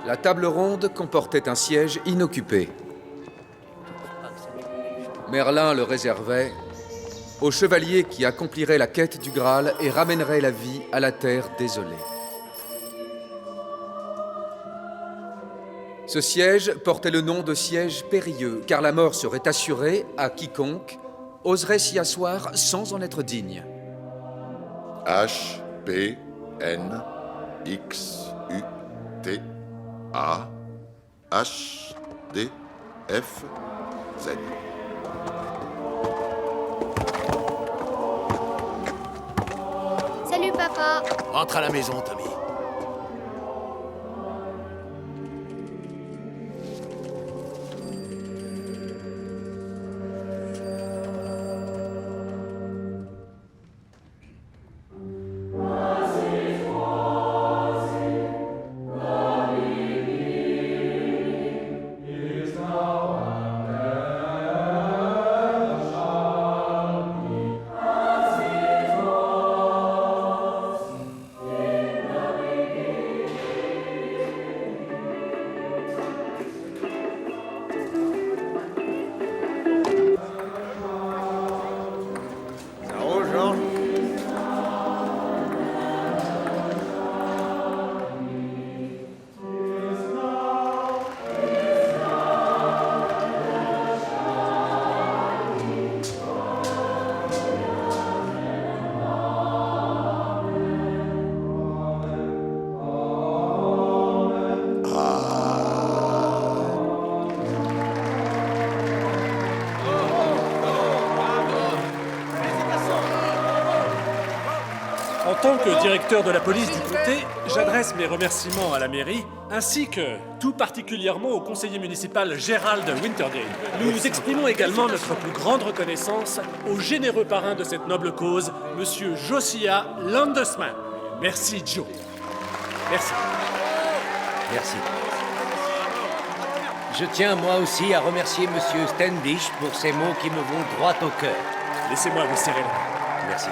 La table ronde comportait un siège inoccupé. Merlin le réservait aux chevaliers qui accompliraient la quête du Graal et ramèneraient la vie à la terre désolée. Ce siège portait le nom de siège périlleux, car la mort serait assurée à quiconque oserait s'y asseoir sans en être digne. H, P, N, X, U, T, A, H, D, F, Z. Salut, papa. Rentre à la maison, Tommy. En tant que directeur de la police du comté, j'adresse mes remerciements à la mairie, ainsi que tout particulièrement au conseiller municipal Gérald Winterdale. Nous exprimons également notre plus grande reconnaissance au généreux parrain de cette noble cause, Monsieur Josiah Landesman. Merci, Joe. Merci. Merci. Je tiens moi aussi à remercier Monsieur Standish pour ces mots qui me vont droit au cœur. Laissez-moi vous serrer la main. Merci.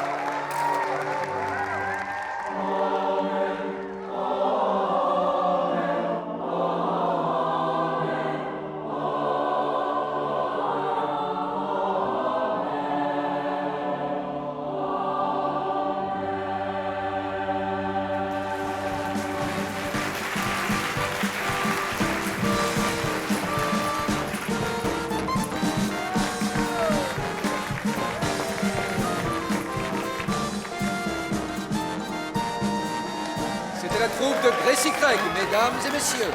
C'était la troupe de Gracie Craig, mesdames et messieurs.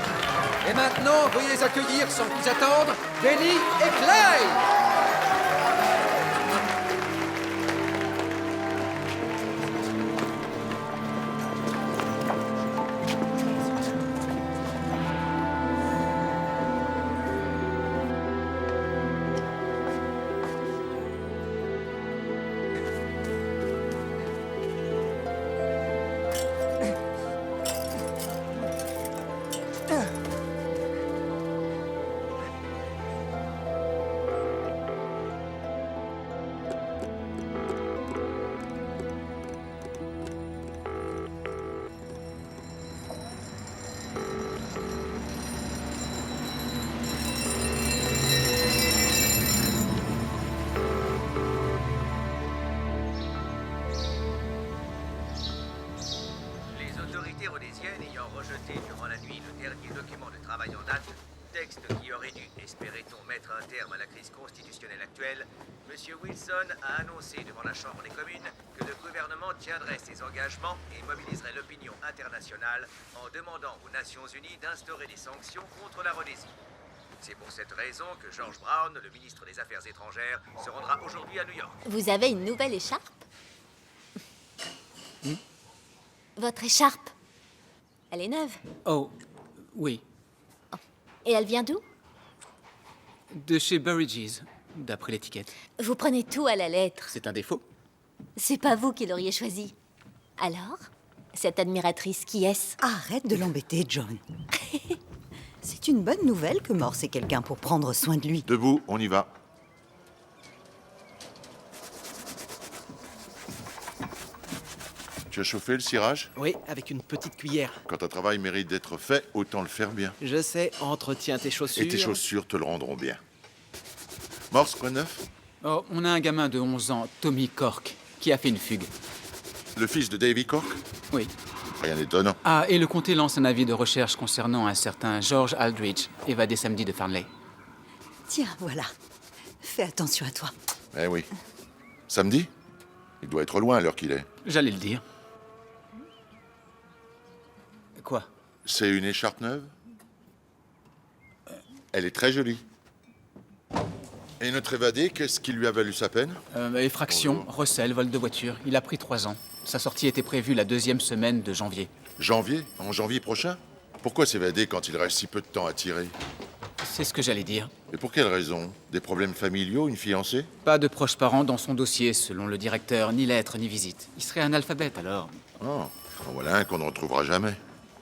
Et maintenant, veuillez accueillir sans plus attendre, Denny et Clyde. rhodésienne ayant rejeté durant la nuit le dernier document de travail en date, texte qui aurait dû, espérait-on, mettre un terme à la crise constitutionnelle actuelle, M. Wilson a annoncé devant la Chambre des communes que le gouvernement tiendrait ses engagements et mobiliserait l'opinion internationale en demandant aux Nations Unies d'instaurer des sanctions contre la Rhodésie. C'est pour cette raison que George Brown, le ministre des Affaires étrangères, se rendra aujourd'hui à New York. Vous avez une nouvelle écharpe? Votre écharpe? Elle est neuve. Oh, oui. Et elle vient d'où? De chez Burridge's, d'après l'étiquette. Vous prenez tout à la lettre. C'est un défaut? C'est pas vous qui l'auriez choisi. Alors, cette admiratrice, qui est-ce? Arrête de l'embêter, John. C'est une bonne nouvelle que Morse ait quelqu'un pour prendre soin de lui. Debout, on y va. Tu as chauffé le cirage? Oui, avec une petite cuillère. Quand un travail mérite d'être fait, autant le faire bien. Je sais, entretiens tes chaussures. Et tes chaussures te le rendront bien. Morse, quoi de neuf? Oh, on a un gamin de 11 ans, Tommy Cork, qui a fait une fugue. Le fils de Davy Cork? Oui. Rien d'étonnant. Ah, et le comté lance un avis de recherche concernant un certain George Aldridge, évadé samedi de Farnley. Tiens, voilà. Fais attention à toi. Eh oui. Samedi? Il doit être loin à l'heure qu'il est. J'allais le dire. Quoi? C'est une écharpe neuve? Elle est très jolie. Et notre évadé, qu'est-ce qui lui a valu sa peine? Effraction, Bonjour. recel, vol de voiture. Il a pris 3 ans. Sa sortie était prévue la 2e semaine de janvier. Janvier? En janvier prochain? Pourquoi s'évader quand il reste si peu de temps à tirer? C'est ce que j'allais dire. Et pour quelle raison? Des problèmes familiaux, une fiancée? Pas de proches parents dans son dossier, selon le directeur, ni lettre, ni visite. Il serait analphabète, alors. Oh, en voilà un qu'on ne retrouvera jamais.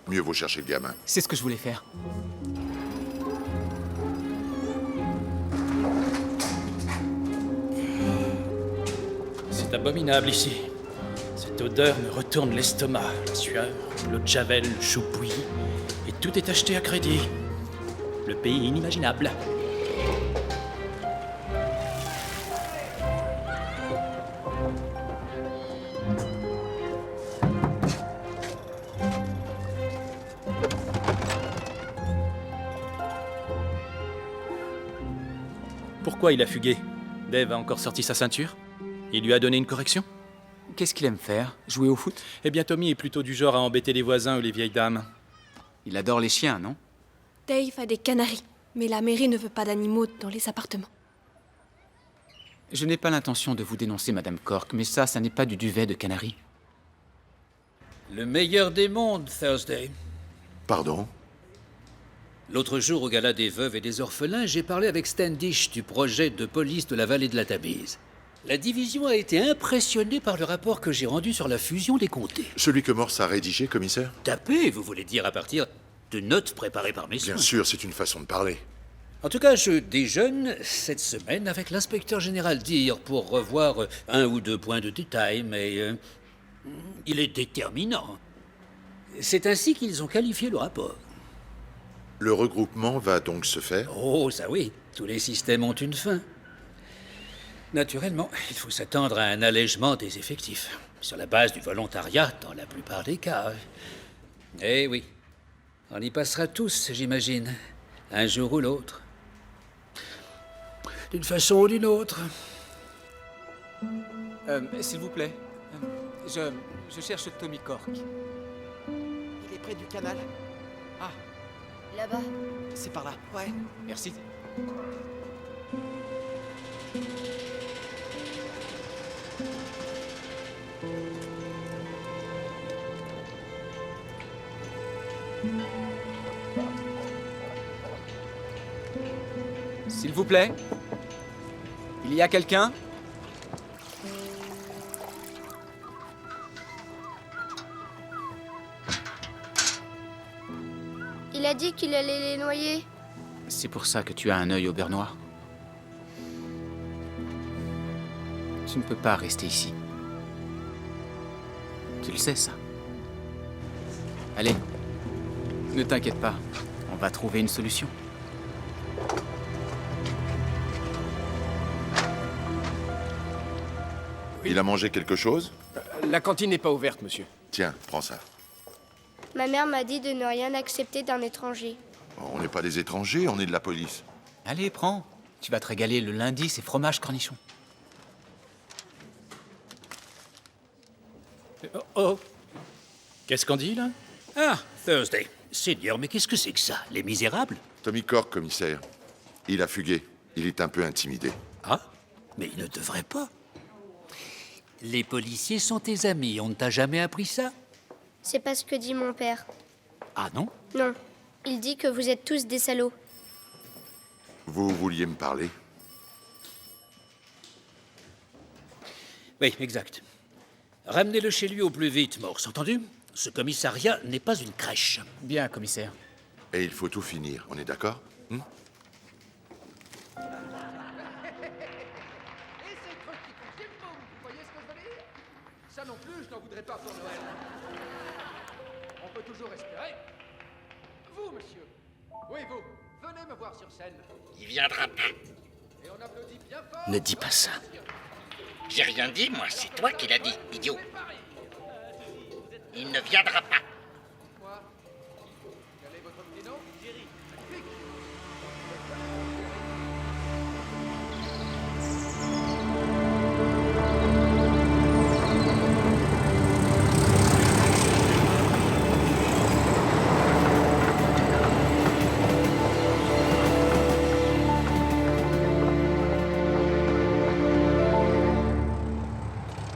Mieux vaut chercher le gamin. C'est ce que je voulais faire. C'est abominable ici. Cette odeur me retourne l'estomac, la sueur, l'eau de javel, le chou bouilli. Et tout est acheté à crédit. Le pays inimaginable. Pourquoi il a fugué? Dave a encore sorti sa ceinture? Il lui a donné une correction? Qu'est-ce qu'il aime faire? Jouer au foot? Eh bien, Tommy est plutôt du genre à embêter les voisins ou les vieilles dames. Il adore les chiens, non? Dave a des canaris, mais la mairie ne veut pas d'animaux dans les appartements. Je n'ai pas l'intention de vous dénoncer, Madame Cork, mais ça n'est pas du duvet de canari. Le meilleur des mondes, Thursday. Pardon? L'autre jour, au gala des veuves et des orphelins, j'ai parlé avec Standish du projet de police de la vallée de la Tamise. La division a été impressionnée par le rapport que j'ai rendu sur la fusion des comtés. Celui que Morse a rédigé, commissaire? Tapé, vous voulez dire à partir de notes préparées par mes soins. Bien sûr, c'est une façon de parler. En tout cas, je déjeune cette semaine avec l'inspecteur général Deere pour revoir 1 ou 2 points de détail, mais il est déterminant. C'est ainsi qu'ils ont qualifié le rapport. Le regroupement va donc se faire? Oh, ça oui, tous les systèmes ont une fin. Naturellement, il faut s'attendre à un allègement des effectifs, sur la base du volontariat dans la plupart des cas. Eh oui, on y passera tous, j'imagine, un jour ou l'autre. D'une façon ou d'une autre. S'il vous plaît, je cherche Tommy Cork. Il est près du canal. Ah, Là-bas. C'est par là. Ouais. merci. S'il vous plaît, il y a quelqu'un? Il a dit qu'il allait les noyer. C'est pour ça que tu as un œil au beurre noir. Tu ne peux pas rester ici. Tu le sais, ça. Allez, ne t'inquiète pas, on va trouver une solution. Il a mangé quelque chose? La cantine n'est pas ouverte, monsieur. Tiens, prends ça. Ma mère m'a dit de ne rien accepter d'un étranger. On n'est pas des étrangers, on est de la police. Allez, prends. Tu vas te régaler le lundi, c'est fromage cornichon. Oh, oh. Qu'est-ce qu'on dit, là? Ah, Thursday. Seigneur, mais qu'est-ce que c'est que ça? Les Misérables? Tommy Cork, commissaire. Il a fugué. Il est un peu intimidé. Ah, mais il ne devrait pas. Les policiers sont tes amis, on ne t'a jamais appris ça? C'est pas ce que dit mon père. Ah non? Non. Il dit que vous êtes tous des salauds. Vous vouliez me parler? Oui, exact. Ramenez-le chez lui au plus vite, Morse, entendu? Ce commissariat n'est pas une crèche. Bien, commissaire. Et il faut tout finir, on est d'accord? Ça non plus, je n'en voudrais pas pour Noël. On peut toujours espérer. Vous, monsieur. Oui, vous. Venez me voir sur scène. Il viendra pas. Et on applaudit bien fort. Ne dis pas ça. J'ai rien dit, moi. C'est toi qui l'as dit, idiot. Il ne viendra pas. Moi. Quel est votre petit nom? Jerry. Magnifique.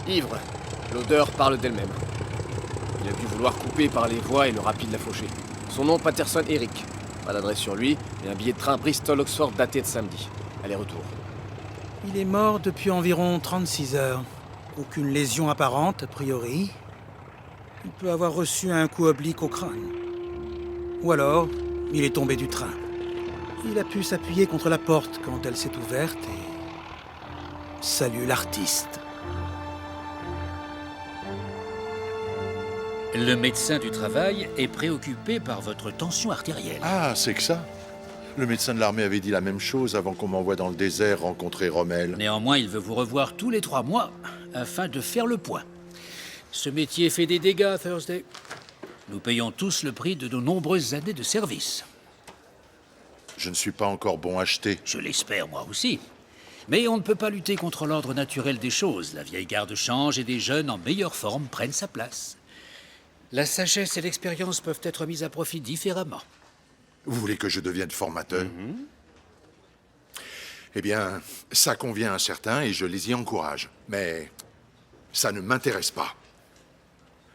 Ivre. L'odeur parle d'elle-même. Il a dû vouloir couper par les voies et le rapide l'a fauché. Son nom, Patterson Eric. Pas d'adresse sur lui, et un billet de train Bristol-Oxford daté de samedi. Aller-retour. Il est mort depuis environ 36 heures. Aucune lésion apparente, a priori. Il peut avoir reçu un coup oblique au crâne. Ou alors, il est tombé du train. Il a pu s'appuyer contre la porte quand elle s'est ouverte et... Salut l'artiste. Le médecin du travail est préoccupé par votre tension artérielle. Ah, c'est que ça? Le médecin de l'armée avait dit la même chose avant qu'on m'envoie dans le désert rencontrer Rommel. Néanmoins, il veut vous revoir tous les 3 mois afin de faire le point. Ce métier fait des dégâts, Thursday. Nous payons tous le prix de nos nombreuses années de service. Je ne suis pas encore bon à jeter. Je l'espère, moi aussi. Mais on ne peut pas lutter contre l'ordre naturel des choses. La vieille garde change et des jeunes en meilleure forme prennent sa place. La sagesse et l'expérience peuvent être mises à profit différemment. Vous voulez que je devienne formateur? Eh bien, ça convient à certains et je les y encourage. Mais ça ne m'intéresse pas.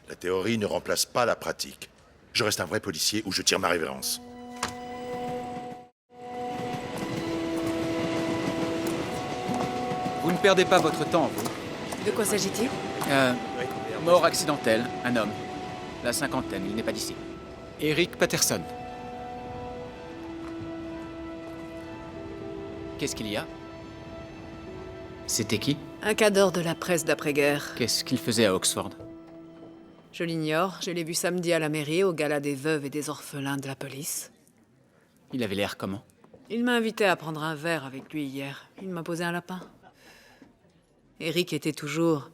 La théorie ne remplace pas la pratique. Je reste un vrai policier où je tire ma révérence. Vous ne perdez pas votre temps, vous. De quoi s'agit-il? Mort accidentelle, un homme. La cinquantaine, il n'est pas d'ici. Eric Patterson. Qu'est-ce qu'il y a? C'était qui? Un cadre de la presse d'après-guerre. Qu'est-ce qu'il faisait à Oxford? Je l'ignore, je l'ai vu samedi à la mairie, au gala des veuves et des orphelins de la police. Il avait l'air comment? Il m'a invité à prendre un verre avec lui hier. Il m'a posé un lapin. Eric était toujours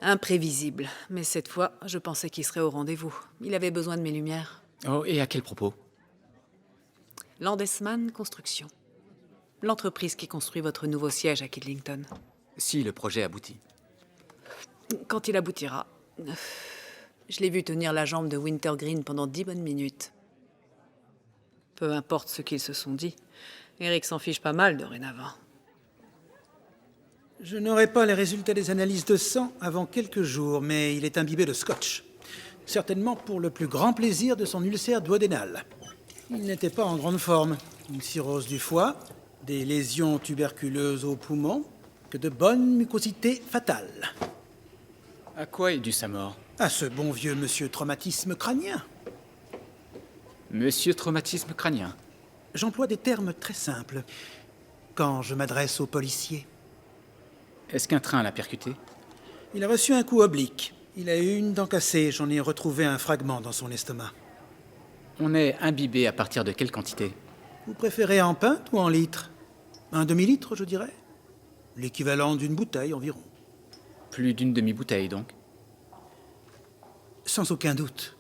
imprévisible, mais cette fois, je pensais qu'il serait au rendez-vous. Il avait besoin de mes lumières. Oh, et à quel propos? Landesman Construction. L'entreprise qui construit votre nouveau siège à Kidlington. Si le projet aboutit. Quand il aboutira. Je l'ai vu tenir la jambe de Wintergreen pendant 10 bonnes minutes. Peu importe ce qu'ils se sont dit, Eric s'en fiche pas mal dorénavant. Je n'aurai pas les résultats des analyses de sang avant quelques jours, mais il est imbibé de scotch. Certainement pour le plus grand plaisir de son ulcère duodénal. Il n'était pas en grande forme. Une cirrhose du foie, des lésions tuberculeuses aux poumons, que de bonnes mucosités fatales. À quoi est due sa mort? À ce bon vieux monsieur traumatisme crânien. Monsieur traumatisme crânien. J'emploie des termes très simples quand je m'adresse aux policiers. Est-ce qu'un train l'a percuté? Il a reçu un coup oblique. Il a eu une dent cassée. J'en ai retrouvé un fragment dans son estomac. On est imbibé à partir de quelle quantité? Vous préférez en pinte ou en litre? Un demi-litre, je dirais. L'équivalent d'une bouteille environ. Plus d'une demi-bouteille, donc? Sans aucun doute.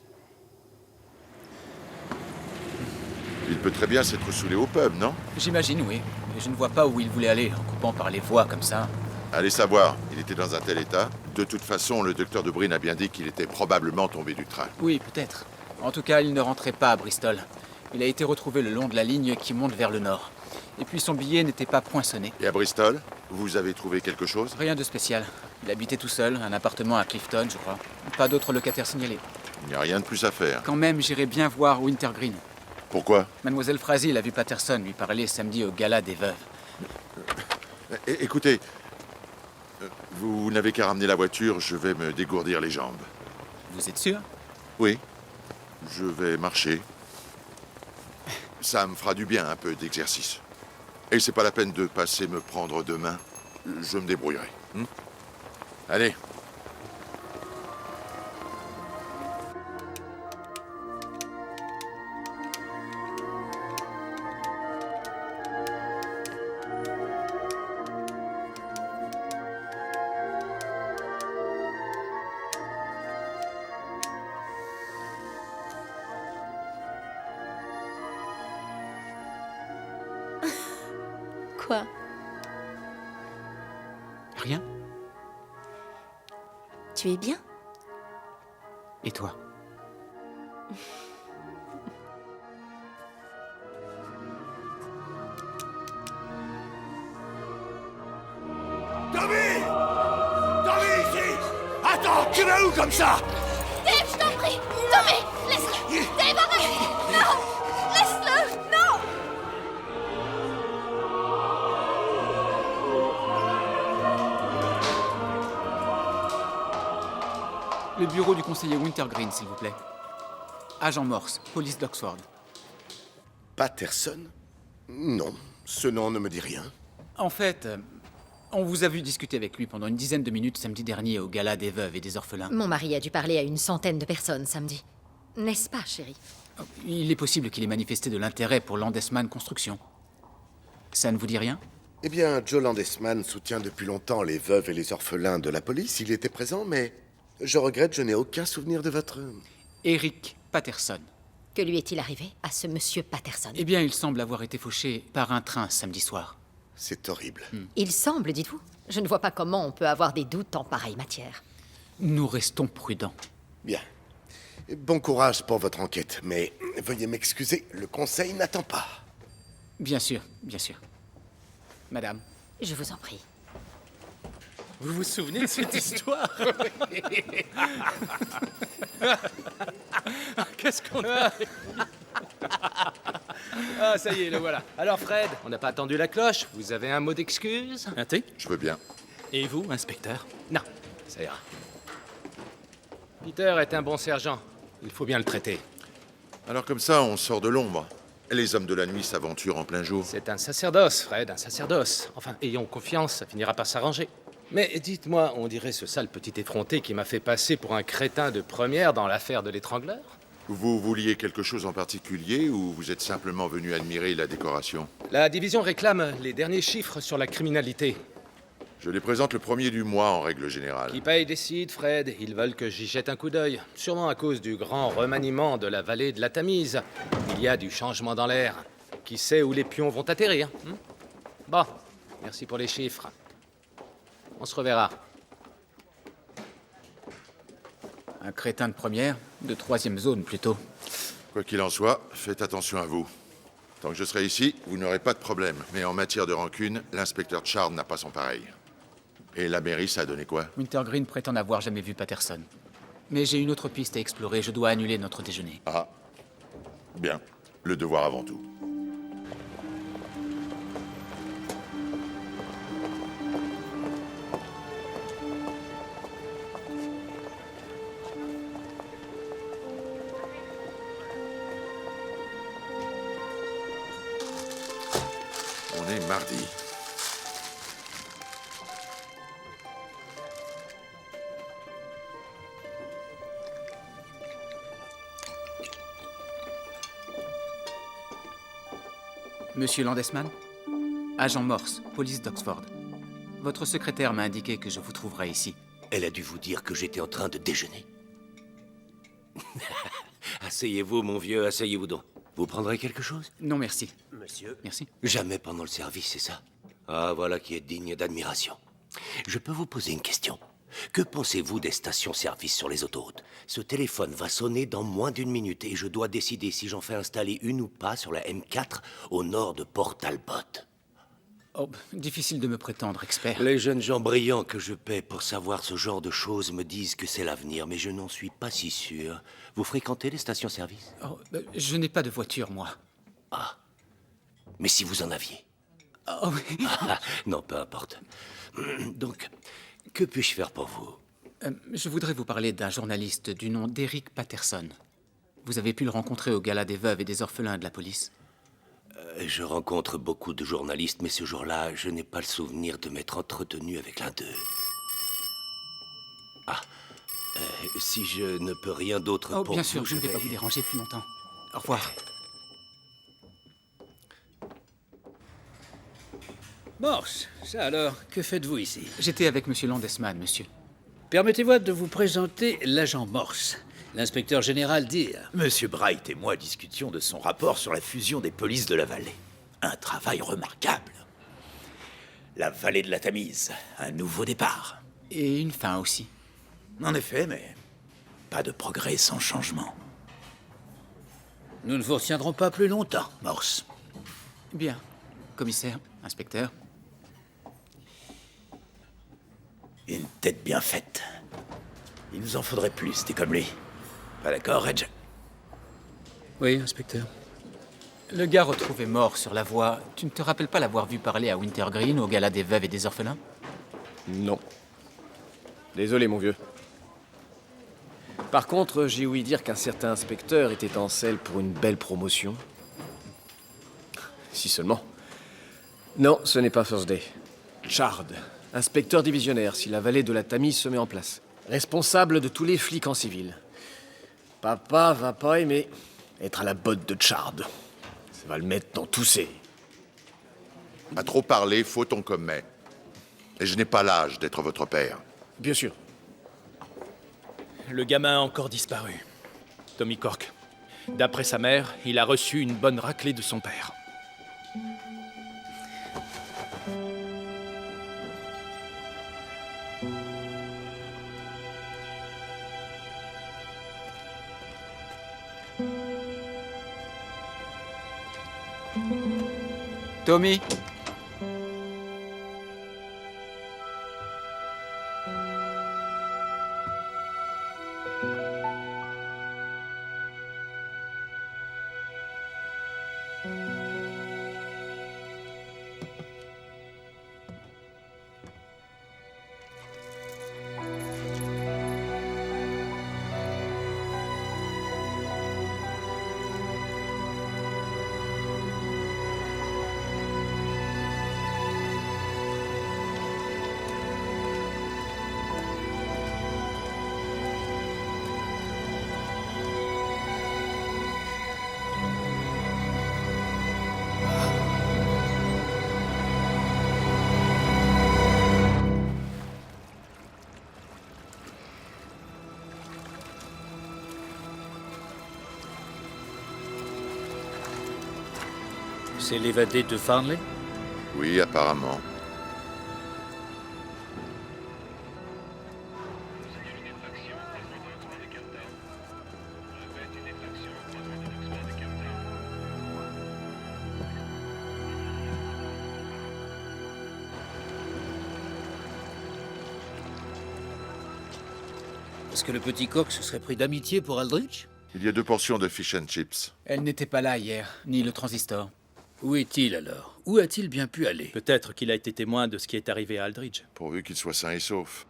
Il peut très bien s'être saoulé au pub, non? J'imagine, oui. Mais je ne vois pas où il voulait aller, en coupant par les voies comme ça. Allez savoir, il était dans un tel état. De toute façon, le docteur de Bryn a bien dit qu'il était probablement tombé du train. Oui, peut-être. En tout cas, il ne rentrait pas à Bristol. Il a été retrouvé le long de la ligne qui monte vers le nord. Et puis son billet n'était pas poinçonné. Et à Bristol, vous avez trouvé quelque chose? Rien de spécial. Il habitait tout seul, un appartement à Clifton, je crois. Pas d'autres locataires signalés. Il n'y a rien de plus à faire. Quand même, j'irai bien voir Wintergreen. Pourquoi? Mademoiselle Frazil a vu Patterson lui parler samedi au gala des veuves. Écoutez, vous n'avez qu'à ramener la voiture, je vais me dégourdir les jambes. Vous êtes sûr? Oui, je vais marcher. Ça me fera du bien, un peu d'exercice. Et c'est pas la peine de passer me prendre demain. Je me débrouillerai. Allez. Quoi? Rien? Tu es bien? Et toi? Tommy! Tommy, ici! Attends, tu vas où comme ça? Dave, je t'en prie! Tommy, laisse-le! Dave, arrête! Non! Laisse-le! Non! Le bureau du conseiller Wintergreen, s'il vous plaît. Agent Morse, police d'Oxford. Patterson? Non, ce nom ne me dit rien. En fait, on vous a vu discuter avec lui pendant une dizaine de minutes samedi dernier au gala des veuves et des orphelins. Mon mari a dû parler à une centaine de personnes samedi. N'est-ce pas, chérie? Il est possible qu'il ait manifesté de l'intérêt pour Landesman Construction. Ça ne vous dit rien? Eh bien, Joe Landesman soutient depuis longtemps les veuves et les orphelins de la police. Il était présent, mais je regrette, je n'ai aucun souvenir de votre... Eric Patterson. Que lui est-il arrivé à ce monsieur Patterson? Eh bien, il semble avoir été fauché par un train samedi soir. C'est horrible. Il semble, dites-vous? Je ne vois pas comment on peut avoir des doutes en pareille matière. Nous restons prudents. Bien. Bon courage pour votre enquête, mais veuillez m'excuser, le conseil n'attend pas. Bien sûr, bien sûr. Madame. Je vous en prie. Vous vous souvenez de cette histoire? Qu'est-ce qu'on a? Ah, ça y est, le voilà. Alors, Fred, on n'a pas attendu la cloche. Vous avez un mot d'excuse? Un thé? Je veux bien. Et vous, inspecteur? Non, ça ira. Peter est un bon sergent. Il faut bien le traiter. Alors comme ça, on sort de l'ombre. Les hommes de la nuit s'aventurent en plein jour. C'est un sacerdoce, Fred, un sacerdoce. Enfin, ayons confiance, ça finira par s'arranger. Mais dites-moi, on dirait ce sale petit effronté qui m'a fait passer pour un crétin de première dans l'affaire de l'étrangleur? Vous vouliez quelque chose en particulier ou vous êtes simplement venu admirer la décoration? La division réclame les derniers chiffres sur la criminalité. Je les présente le 1er du mois en règle générale. Qui paye décide, Fred. Ils veulent que j'y jette un coup d'œil. Sûrement à cause du grand remaniement de la vallée de la Tamise. Il y a du changement dans l'air. Qui sait où les pions vont atterrir? Bon, merci pour les chiffres. On se reverra. Un crétin de première, de troisième zone plutôt. Quoi qu'il en soit, faites attention à vous. Tant que je serai ici, vous n'aurez pas de problème. Mais en matière de rancune, l'inspecteur Chard n'a pas son pareil. Et la mairie, ça a donné quoi? Wintergreen prétend n'avoir jamais vu Patterson. Mais j'ai une autre piste à explorer, je dois annuler notre déjeuner. Ah. Bien. Le devoir avant tout. On est mardi. Monsieur Landesman? Agent Morse, police d'Oxford. Votre secrétaire m'a indiqué que je vous trouverais ici. Elle a dû vous dire que j'étais en train de déjeuner. Asseyez-vous, mon vieux, asseyez-vous donc. Vous prendrez quelque chose? Non, merci. Monsieur? Merci. Jamais pendant le service, c'est ça? Ah, voilà qui est digne d'admiration. Je peux vous poser une question? Que pensez-vous des stations-service sur les autoroutes? Ce téléphone va sonner dans moins d'une minute et je dois décider si j'en fais installer une ou pas sur la M4 au nord de Port Talbot. Oh, difficile de me prétendre expert. Les jeunes gens brillants que je paie pour savoir ce genre de choses me disent que c'est l'avenir, mais je n'en suis pas si sûr. Vous fréquentez les stations-service? Oh, je n'ai pas de voiture, moi. Ah. Mais si vous en aviez? Oh, oui. Ah, non, peu importe. Donc, que puis-je faire pour vous? Je voudrais vous parler d'un journaliste du nom d'Eric Patterson. Vous avez pu le rencontrer au gala des veuves et des orphelins de la police. Je rencontre beaucoup de journalistes, mais ce jour-là, je n'ai pas le souvenir de m'être entretenu avec l'un d'eux. Ah, si je ne peux rien d'autre pour vous... Bien sûr, je ne vais pas vous déranger plus longtemps. Au revoir. Morse, ça alors, que faites-vous ici? J'étais avec Monsieur Landesman, monsieur. Permettez-moi de vous présenter l'agent Morse, l'inspecteur général Deere. Monsieur Bright et moi discutions de son rapport sur la fusion des polices de la vallée. Un travail remarquable. La vallée de la Tamise, un nouveau départ. Et une fin aussi. En effet, mais pas de progrès sans changement. Nous ne vous retiendrons pas plus longtemps, Morse. Bien. Commissaire, inspecteur. Une tête bien faite. Il nous en faudrait plus, des comme lui. Pas d'accord, Reg? Oui, inspecteur. Le gars retrouvé mort sur la voie, tu ne te rappelles pas l'avoir vu parler à Wintergreen au gala des veuves et des orphelins? Non. Désolé, mon vieux. Par contre, j'ai ouï dire qu'un certain inspecteur était en selle pour une belle promotion. Si seulement. Non, ce n'est pas Thursday. Chard, inspecteur divisionnaire si la vallée de la Tamise se met en place. Responsable de tous les flics en civil. Papa va pas aimer être à la botte de Chard. Ça va le mettre dans tous ses... À trop parler, faut ton commet. Et je n'ai pas l'âge d'être votre père. Bien sûr. Le gamin a encore disparu. Tommy Cork. D'après sa mère, il a reçu une bonne raclée de son père. Tommy. C'est l'évadé de Farnley? Oui, apparemment. Est-ce que le petit coq se serait pris d'amitié pour Aldrich? Il y a 2 portions de fish and chips. Elle n'était pas là hier, ni le transistor. Où est-il alors? Où a-t-il bien pu aller? Peut-être qu'il a été témoin de ce qui est arrivé à Aldridge. Pourvu qu'il soit sain et sauf.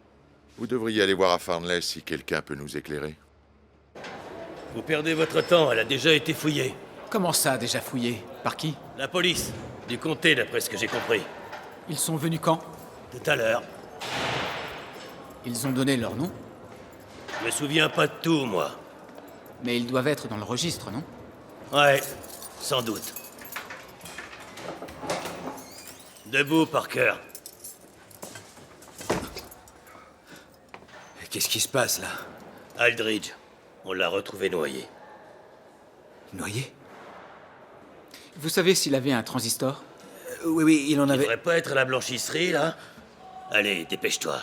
Vous devriez aller voir à Farnley si quelqu'un peut nous éclairer. Vous perdez votre temps, elle a déjà été fouillée. Comment ça, déjà fouillé? Par qui? La police, du comté d'après ce que j'ai compris. Ils sont venus quand? Tout à l'heure. Ils ont donné leur nom? Je me souviens pas de tout, moi. Mais ils doivent être dans le registre, non? Ouais, sans doute. Debout, Parker. Qu'est-ce qui se passe, là? Aldridge. On l'a retrouvé noyé. Noyé? Vous savez s'il avait un transistor? Oui, il en avait... Il devrait pas être à la blanchisserie, là? Allez, dépêche-toi.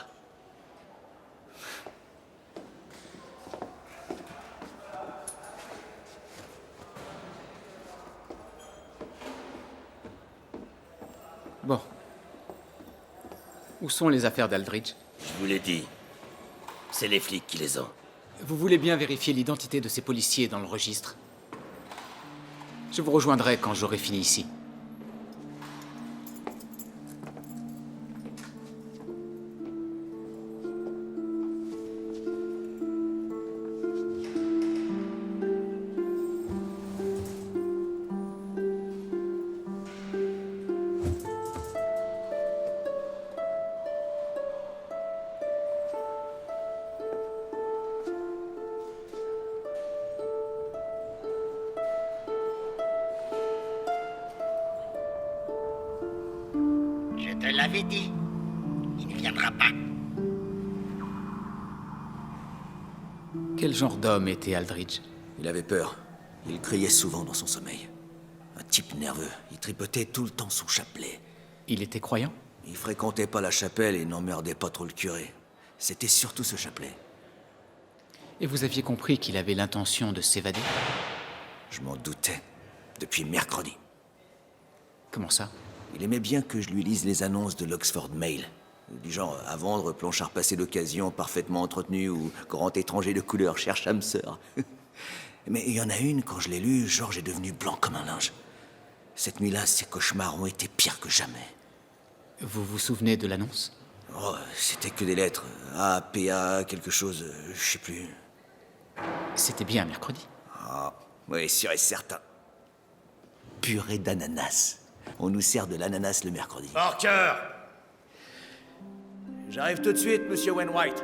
Bon. Où sont les affaires d'Aldridge? Je vous l'ai dit. C'est les flics qui les ont. Vous voulez bien vérifier l'identité de ces policiers dans le registre? Je vous rejoindrai quand j'aurai fini ici. Je te l'avais dit. Il ne viendra pas. Quel genre d'homme était Aldridge? Il avait peur. Il criait souvent dans son sommeil. Un type nerveux. Il tripotait tout le temps son chapelet. Il était croyant? Il fréquentait pas la chapelle et n'emmerdait pas trop le curé. C'était surtout ce chapelet. Et vous aviez compris qu'il avait l'intention de s'évader? Je m'en doutais. Depuis mercredi. Comment ça? Il aimait bien que je lui lise les annonces de l'Oxford Mail. Du genre, à vendre, planchard passé d'occasion, parfaitement entretenu, ou grand étranger de couleur cherche âme sœur. Mais il y en a une, quand je l'ai lue, Georges est devenu blanc comme un linge. Cette nuit-là, ses cauchemars ont été pires que jamais. Vous vous souvenez de l'annonce? Oh, c'était que des lettres. A, P, A, quelque chose, je sais plus. C'était bien mercredi. Ah, oui, sûr et certain. Purée d'ananas. On nous sert de l'ananas le mercredi. Parker! J'arrive tout de suite, monsieur Wainwright.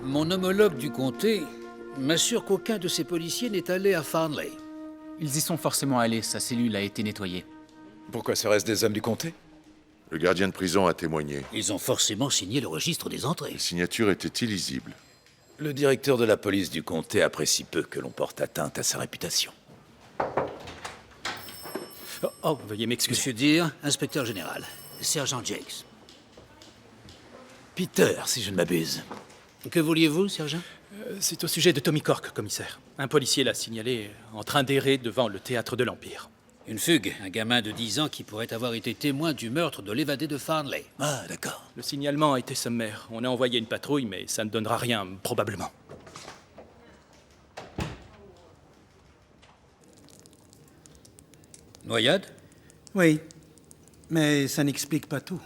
Mon homologue du comté m'assure qu'aucun de ces policiers n'est allé à Farnley. Ils y sont forcément allés, sa cellule a été nettoyée. Pourquoi seraient-ce des hommes du comté? Le gardien de prison a témoigné. Ils ont forcément signé le registre des entrées. Les signatures étaient illisibles. Le directeur de la police du comté apprécie peu que l'on porte atteinte à sa réputation. Veuillez m'excuser. Monsieur Deere, inspecteur général. Sergent Jakes. Peter, si je ne m'abuse. Que vouliez-vous, sergent? C'est au sujet de Tommy Cork, commissaire. Un policier l'a signalé en train d'errer devant le théâtre de l'Empire. Une fugue, un gamin de 10 ans qui pourrait avoir été témoin du meurtre de l'évadé de Farnley. Ah, d'accord. Le signalement a été sommaire. On a envoyé une patrouille, mais ça ne donnera rien, probablement. Noyade? Oui, mais ça n'explique pas tout.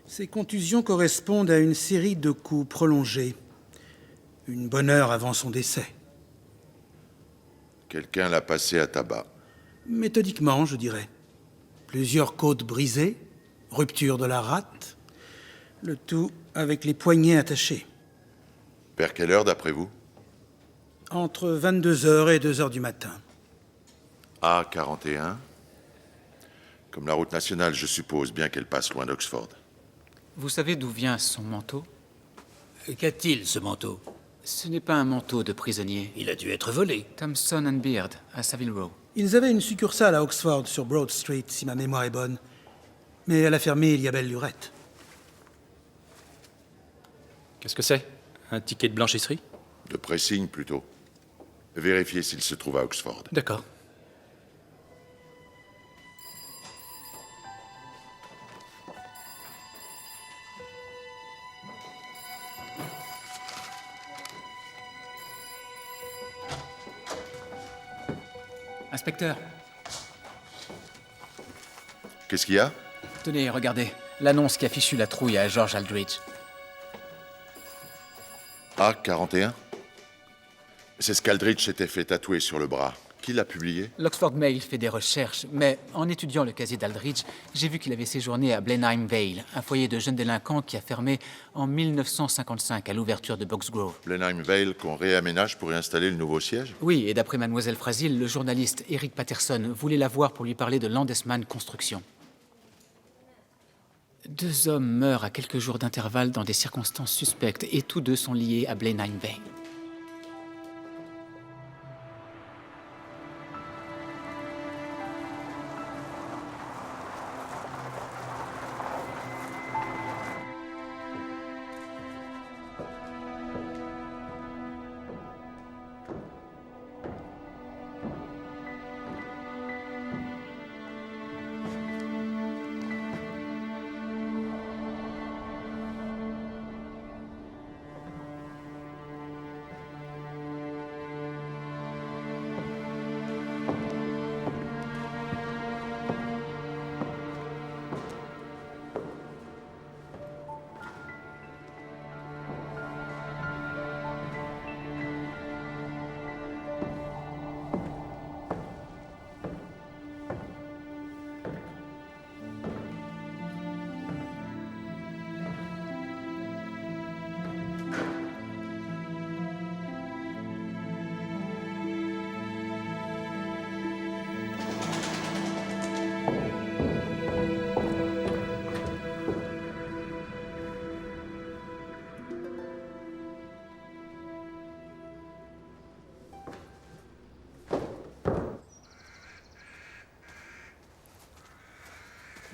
Ces contusions correspondent à une série de coups prolongés. Une bonne heure avant son décès. Quelqu'un l'a passé à tabac. Méthodiquement, je dirais. Plusieurs côtes brisées, rupture de la rate, le tout avec les poignets attachés. Vers quelle heure, d'après vous? Entre 22h et 2h du matin. A41. Comme la route nationale, je suppose bien qu'elle passe loin d'Oxford. Vous savez d'où vient son manteau? Qu'a-t-il, ce manteau? Ce n'est pas un manteau de prisonnier. Il a dû être volé. Thompson and Beard, à Savile Row. Ils avaient une succursale à Oxford, sur Broad Street, si ma mémoire est bonne. Mais elle a fermé il y a belle lurette. Qu'est-ce que c'est? Un ticket de blanchisserie? De pressing, plutôt. Vérifiez s'il se trouve à Oxford. D'accord. Inspecteur. Qu'est-ce qu'il y a? Tenez, regardez. L'annonce qui a fichu la trouille à George Aldridge. A41? C'est ce qu'Aldrich s'était fait tatouer sur le bras. Qui l'a publié? L'Oxford Mail fait des recherches, mais en étudiant le casier d'Aldridge, j'ai vu qu'il avait séjourné à Blenheim Vale, un foyer de jeunes délinquants qui a fermé en 1955 à l'ouverture de Boxgrove. Blenheim Vale qu'on réaménage pour y installer le nouveau siège? Oui, et d'après Mademoiselle Frasil, le journaliste Eric Patterson voulait la voir pour lui parler de Landesman Construction. 2 hommes meurent à quelques jours d'intervalle dans des circonstances suspectes et tous 2 sont liés à Blenheim Vale.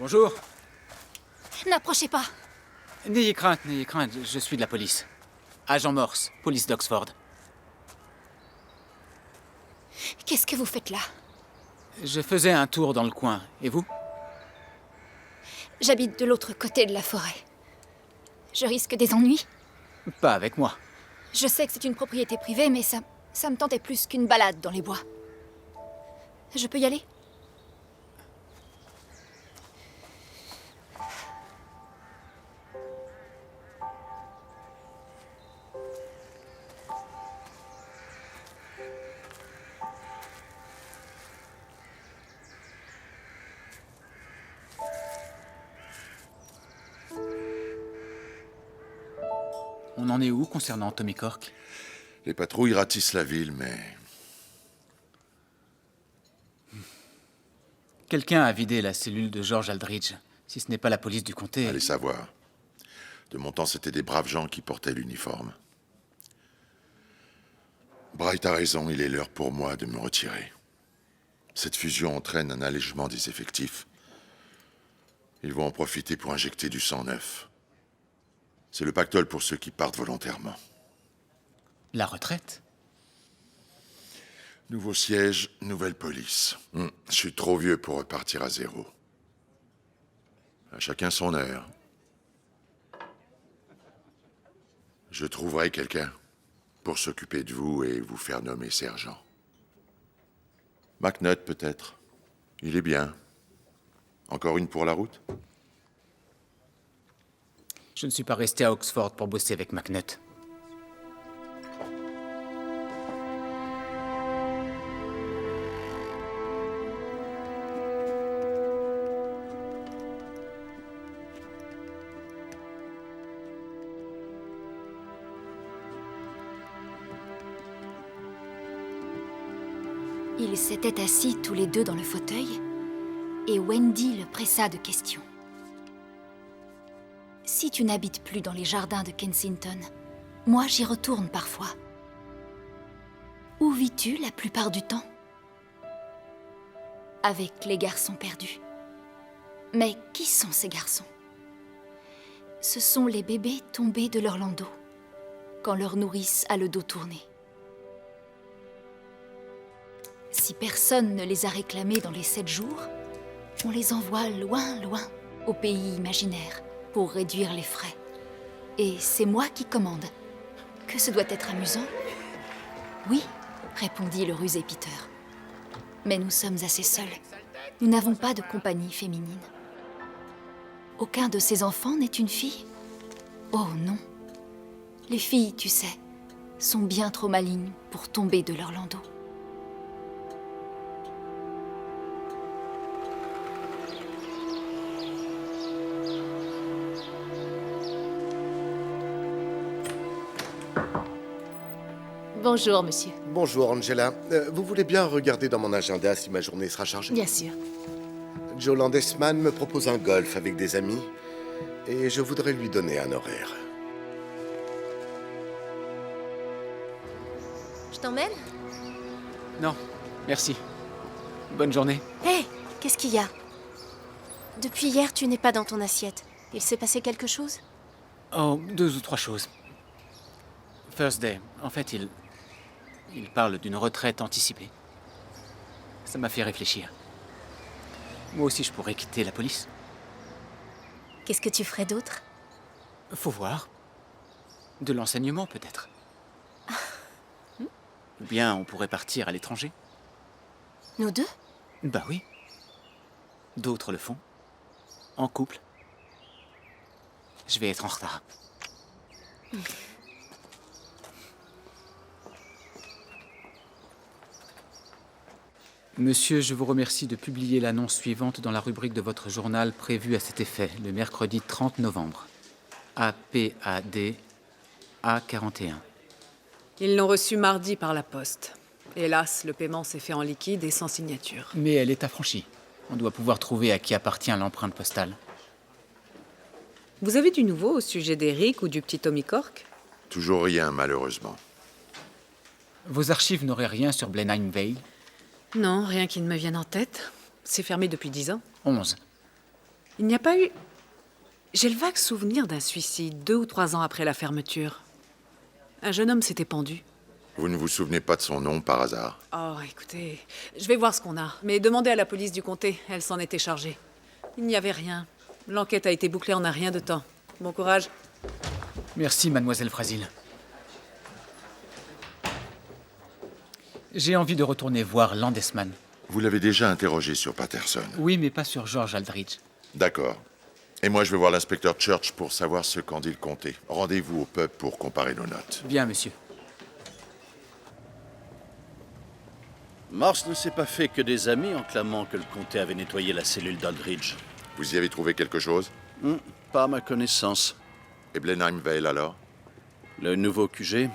Bonjour. N'approchez pas. N'ayez crainte, je suis de la police. Agent Morse, police d'Oxford. Qu'est-ce que vous faites là? Je faisais un tour dans le coin. Et vous? J'habite de l'autre côté de la forêt. Je risque des ennuis? Pas avec moi. Je sais que c'est une propriété privée, mais ça me tentait plus qu'une balade dans les bois. Je peux y aller? On en est où concernant Tommy Cork? Les patrouilles ratissent la ville, mais... Quelqu'un a vidé la cellule de George Aldridge. Si ce n'est pas la police du comté... Allez savoir. De mon temps, c'était des braves gens qui portaient l'uniforme. Bright a raison, il est l'heure pour moi de me retirer. Cette fusion entraîne un allègement des effectifs. Ils vont en profiter pour injecter du sang neuf. C'est le pactole pour ceux qui partent volontairement. La retraite? Nouveau siège, nouvelle police. Je suis trop vieux pour repartir à zéro. À chacun son heure. Je trouverai quelqu'un pour s'occuper de vous et vous faire nommer sergent. McNutt, peut-être. Il est bien. Encore une pour la route? Je ne suis pas resté à Oxford pour bosser avec McNutt. Ils s'étaient assis tous les deux dans le fauteuil, et Wendy le pressa de questions. Si tu n'habites plus dans les jardins de Kensington, moi j'y retourne parfois. Où vis-tu la plupart du temps? Avec les garçons perdus. Mais qui sont ces garçons? Ce sont les bébés tombés de leur landau, quand leur nourrice a le dos tourné. Si personne ne les a réclamés dans les 7 jours, on les envoie loin, loin, au pays imaginaire, pour réduire les frais. Et c'est moi qui commande. Que ce doit être amusant? Oui, répondit le rusé Peter. Mais nous sommes assez seuls. Nous n'avons pas de compagnie féminine. Aucun de ces enfants n'est une fille? Oh non. Les filles, tu sais, sont bien trop malignes pour tomber de leur landau. Bonjour, monsieur. Bonjour, Angela. Vous voulez bien regarder dans mon agenda si ma journée sera chargée? Bien sûr. Joe Landesman me propose un golf avec des amis et je voudrais lui donner un horaire. Je t'emmène? Non, merci. Bonne journée. Hé, qu'est-ce qu'il y a? Depuis hier, tu n'es pas dans ton assiette. Il s'est passé quelque chose? Oh, 2 ou 3 choses. Thursday, en fait, il parle d'une retraite anticipée. Ça m'a fait réfléchir. Moi aussi, je pourrais quitter la police. Qu'est-ce que tu ferais d'autre? Faut voir. De l'enseignement, peut-être. Ou bien on pourrait partir à l'étranger. Nous deux? Bah oui. D'autres le font. En couple. Je vais être en retard. Monsieur, je vous remercie de publier l'annonce suivante dans la rubrique de votre journal prévue à cet effet, le mercredi 30 novembre. APAD A41. Ils l'ont reçu mardi par la poste. Hélas, le paiement s'est fait en liquide et sans signature. Mais elle est affranchie. On doit pouvoir trouver à qui appartient l'empreinte postale. Vous avez du nouveau au sujet d'Eric ou du petit Tommy Cork? Toujours rien, malheureusement. Vos archives n'auraient rien sur Blenheim Vale? Non, rien qui ne me vienne en tête. C'est fermé depuis 10 ans. 11. Il n'y a pas eu... J'ai le vague souvenir d'un suicide 2 ou 3 ans après la fermeture. Un jeune homme s'était pendu. Vous ne vous souvenez pas de son nom par hasard? Oh, écoutez, je vais voir ce qu'on a. Mais demandez à la police du comté, elle s'en était chargée. Il n'y avait rien. L'enquête a été bouclée en un rien de temps. Bon courage. Merci, mademoiselle Frasil. J'ai envie de retourner voir Landesman. Vous l'avez déjà interrogé sur Patterson? Oui, mais pas sur George Aldridge. D'accord. Et moi, je vais voir l'inspecteur Church pour savoir ce qu'en dit le comté. Rendez-vous au pub pour comparer nos notes. Bien, monsieur. Morse ne s'est pas fait que des amis en clamant que le comté avait nettoyé la cellule d'Aldridge. Vous y avez trouvé quelque chose? Pas à ma connaissance. Et Blenheim Vale, alors? Le nouveau QG?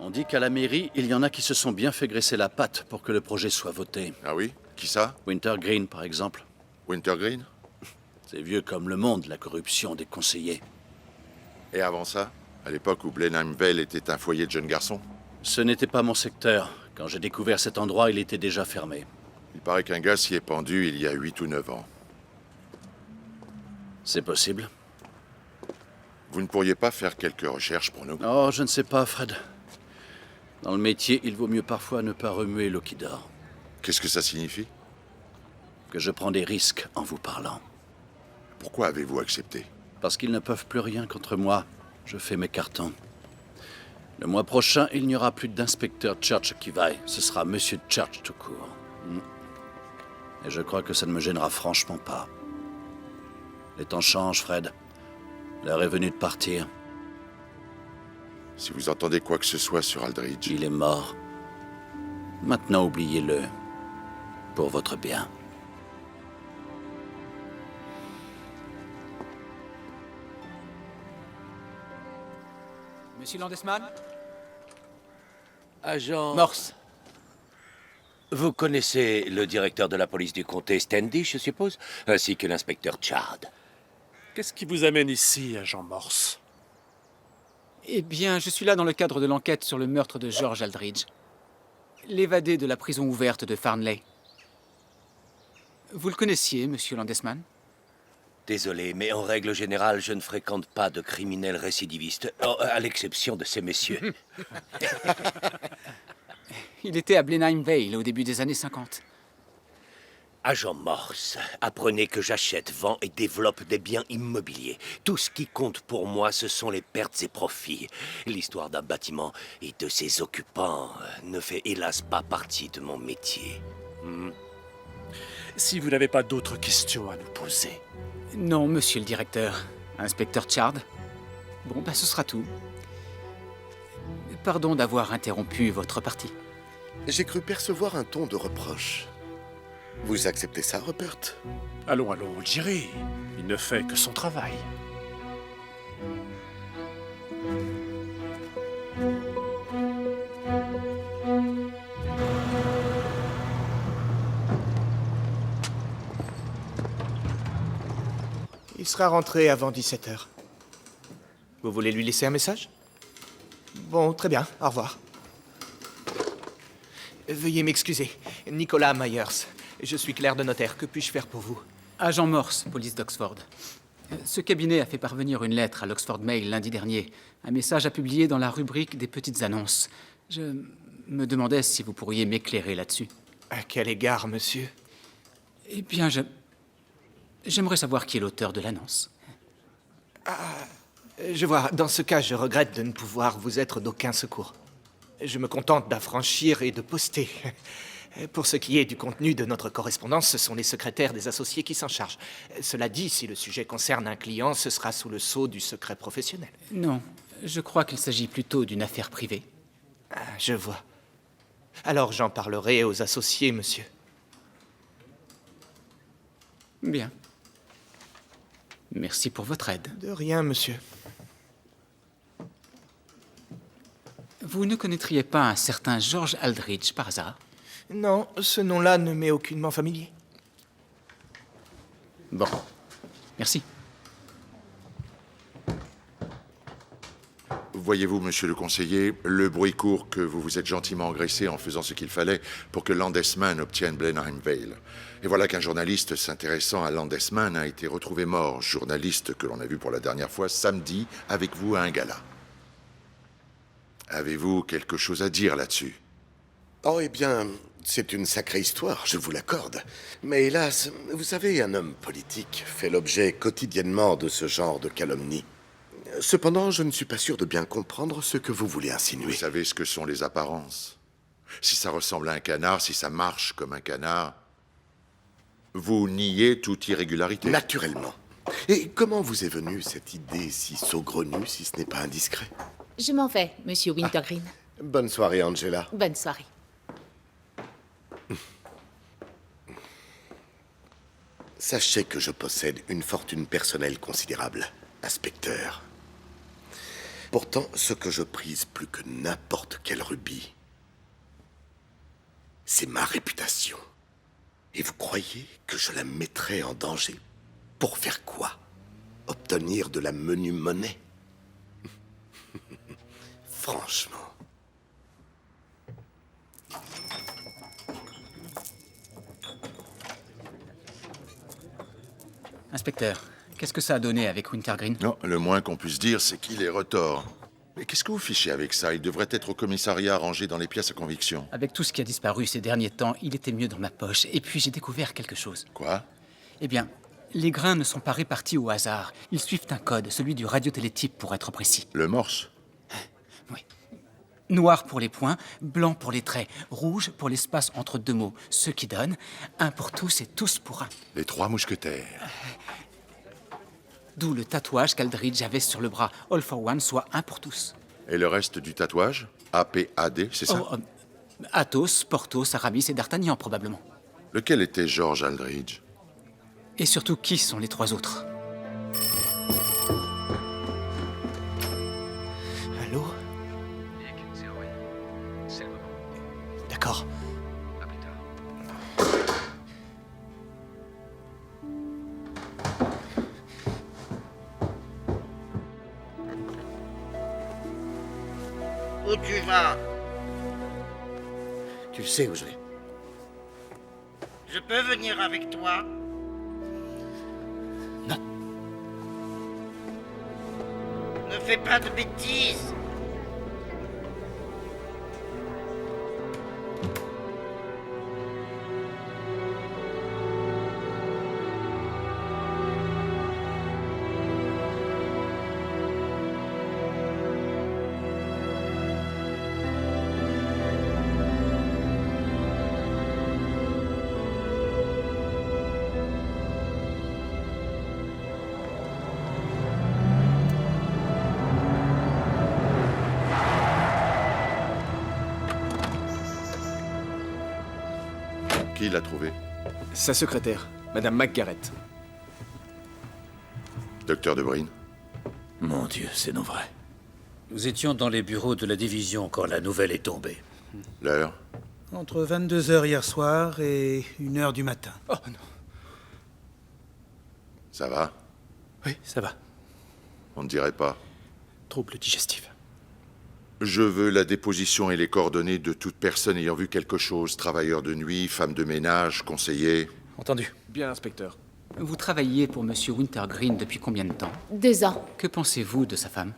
On dit qu'à la mairie, il y en a qui se sont bien fait graisser la patte pour que le projet soit voté. Ah oui? Qui ça? Wintergreen, par exemple. Wintergreen? C'est vieux comme le monde, la corruption des conseillers. Et avant ça? À l'époque où Blenheim Vale était un foyer de jeunes garçons? Ce n'était pas mon secteur. Quand j'ai découvert cet endroit, il était déjà fermé. Il paraît qu'un gars s'y est pendu il y a 8 ou 9 ans. C'est possible. Vous ne pourriez pas faire quelques recherches pour nous? Oh, je ne sais pas, Fred. Dans le métier, il vaut mieux parfois ne pas remuer l'eau qui dort. Qu'est-ce que ça signifie? Que je prends des risques en vous parlant. Pourquoi avez-vous accepté? Parce qu'ils ne peuvent plus rien contre moi. Je fais mes cartons. Le mois prochain, il n'y aura plus d'inspecteur Church qui vaille. Ce sera Monsieur Church tout court. Et je crois que ça ne me gênera franchement pas. Les temps changent, Fred. L'heure est venue de partir. Si vous entendez quoi que ce soit sur Aldridge... Il est mort. Maintenant, oubliez-le. Pour votre bien. Monsieur Landesman? Agent... Morse. Vous connaissez le directeur de la police du comté, Standish, je suppose, ainsi que l'inspecteur Chard. Qu'est-ce qui vous amène ici, agent Morse? Eh bien, je suis là dans le cadre de l'enquête sur le meurtre de George Aldridge. L'évadé de la prison ouverte de Farnley. Vous le connaissiez, monsieur Landesman? Désolé, mais en règle générale, je ne fréquente pas de criminels récidivistes, à l'exception de ces messieurs. Il était à Blenheim Vale au début des années 50. Agent Morse, apprenez que j'achète, vends et développe des biens immobiliers. Tout ce qui compte pour moi, ce sont les pertes et profits. L'histoire d'un bâtiment et de ses occupants ne fait hélas pas partie de mon métier. Si vous n'avez pas d'autres questions à nous poser. Non, monsieur le directeur. Inspecteur Chard. Bon, ce sera tout. Pardon d'avoir interrompu votre partie. J'ai cru percevoir un ton de reproche. Vous acceptez ça, Rupert? Allons, Jerry. Il ne fait que son travail. Il sera rentré avant 17h. Vous voulez lui laisser un message? Bon, très bien. Au revoir. Veuillez m'excuser. Nicolas Myers. Je suis clerc de notaire. Que puis-je faire pour vous? Agent Morse, police d'Oxford. Ce cabinet a fait parvenir une lettre à l'Oxford Mail lundi dernier. Un message à publier dans la rubrique des petites annonces. Je me demandais si vous pourriez m'éclairer là-dessus. À quel égard, monsieur? Eh bien, j'aimerais savoir qui est l'auteur de l'annonce. Je vois. Dans ce cas, je regrette de ne pouvoir vous être d'aucun secours. Je me contente d'affranchir et de poster. Pour ce qui est du contenu de notre correspondance, ce sont les secrétaires des associés qui s'en chargent. Cela dit, si le sujet concerne un client, ce sera sous le sceau du secret professionnel. Non, je crois qu'il s'agit plutôt d'une affaire privée. Je vois. Alors j'en parlerai aux associés, monsieur. Bien. Merci pour votre aide. De rien, monsieur. Vous ne connaîtriez pas un certain George Aldridge par hasard? Non, ce nom-là ne m'est aucunement familier. Bon. Merci. Voyez-vous, monsieur le conseiller, le bruit court que vous vous êtes gentiment engraissé en faisant ce qu'il fallait pour que Landesman obtienne Blenheim Vale. Et voilà qu'un journaliste s'intéressant à Landesman a été retrouvé mort, journaliste que l'on a vu pour la dernière fois samedi avec vous à un gala. Avez-vous quelque chose à dire là-dessus? Oh, eh bien, c'est une sacrée histoire, je vous l'accorde. Mais hélas, vous savez, un homme politique fait l'objet quotidiennement de ce genre de calomnie. Cependant, je ne suis pas sûr de bien comprendre ce que vous voulez insinuer. Vous savez ce que sont les apparences. Si ça ressemble à un canard, si ça marche comme un canard, vous niez toute irrégularité. Naturellement. Et comment vous est venue cette idée si saugrenue, si ce n'est pas indiscret? Je m'en vais, monsieur Wintergreen. Bonne soirée, Angela. Bonne soirée. Sachez que je possède une fortune personnelle considérable, inspecteur. Pourtant, ce que je prise plus que n'importe quel rubis, c'est ma réputation. Et vous croyez que je la mettrais en danger? Pour faire quoi? Obtenir de la menue monnaie? Franchement. Inspecteur, qu'est-ce que ça a donné avec Wintergreen? Non, le moins qu'on puisse dire, c'est qu'il est retors. Mais qu'est-ce que vous fichez avec ça? Il devrait être au commissariat rangé dans les pièces à conviction. Avec tout ce qui a disparu ces derniers temps, il était mieux dans ma poche. Et puis j'ai découvert quelque chose. Quoi? Eh bien, les grains ne sont pas répartis au hasard. Ils suivent un code, celui du radiotélétype pour être précis. Le morse? Oui. Noir pour les points, blanc pour les traits, rouge pour l'espace entre deux mots. Ce qui donne un pour tous et tous pour un. Les trois mousquetaires. D'où le tatouage qu'Aldridge avait sur le bras. All for one, soit un pour tous. Et le reste du tatouage? APAD, c'est ça? Athos, Porthos, Aramis et D'Artagnan, probablement. Lequel était George Aldridge? Et surtout, qui sont les trois autres? Allô? Nick, c'est Owen. C'est le moment. D'accord. À plus tard. Où tu vas? Tu le sais où je vais. Je peux venir avec toi? Non. Ne fais pas de bêtises. Qui l'a trouvé? Sa secrétaire, Madame McGarrett. Docteur De Bruyne? Mon Dieu, c'est non vrai. Nous étions dans les bureaux de la division quand la nouvelle est tombée. L'heure? Entre 22h hier soir et 1h du matin. Oh non. Ça va? Oui, ça va. On ne dirait pas. Trouble digestif. Je veux la déposition et les coordonnées de toute personne ayant vu quelque chose. Travailleur de nuit, femme de ménage, conseiller. Entendu. Bien, inspecteur. Vous travaillez pour Monsieur Wintergreen depuis combien de temps? 2 ans. Que pensez-vous de sa femme?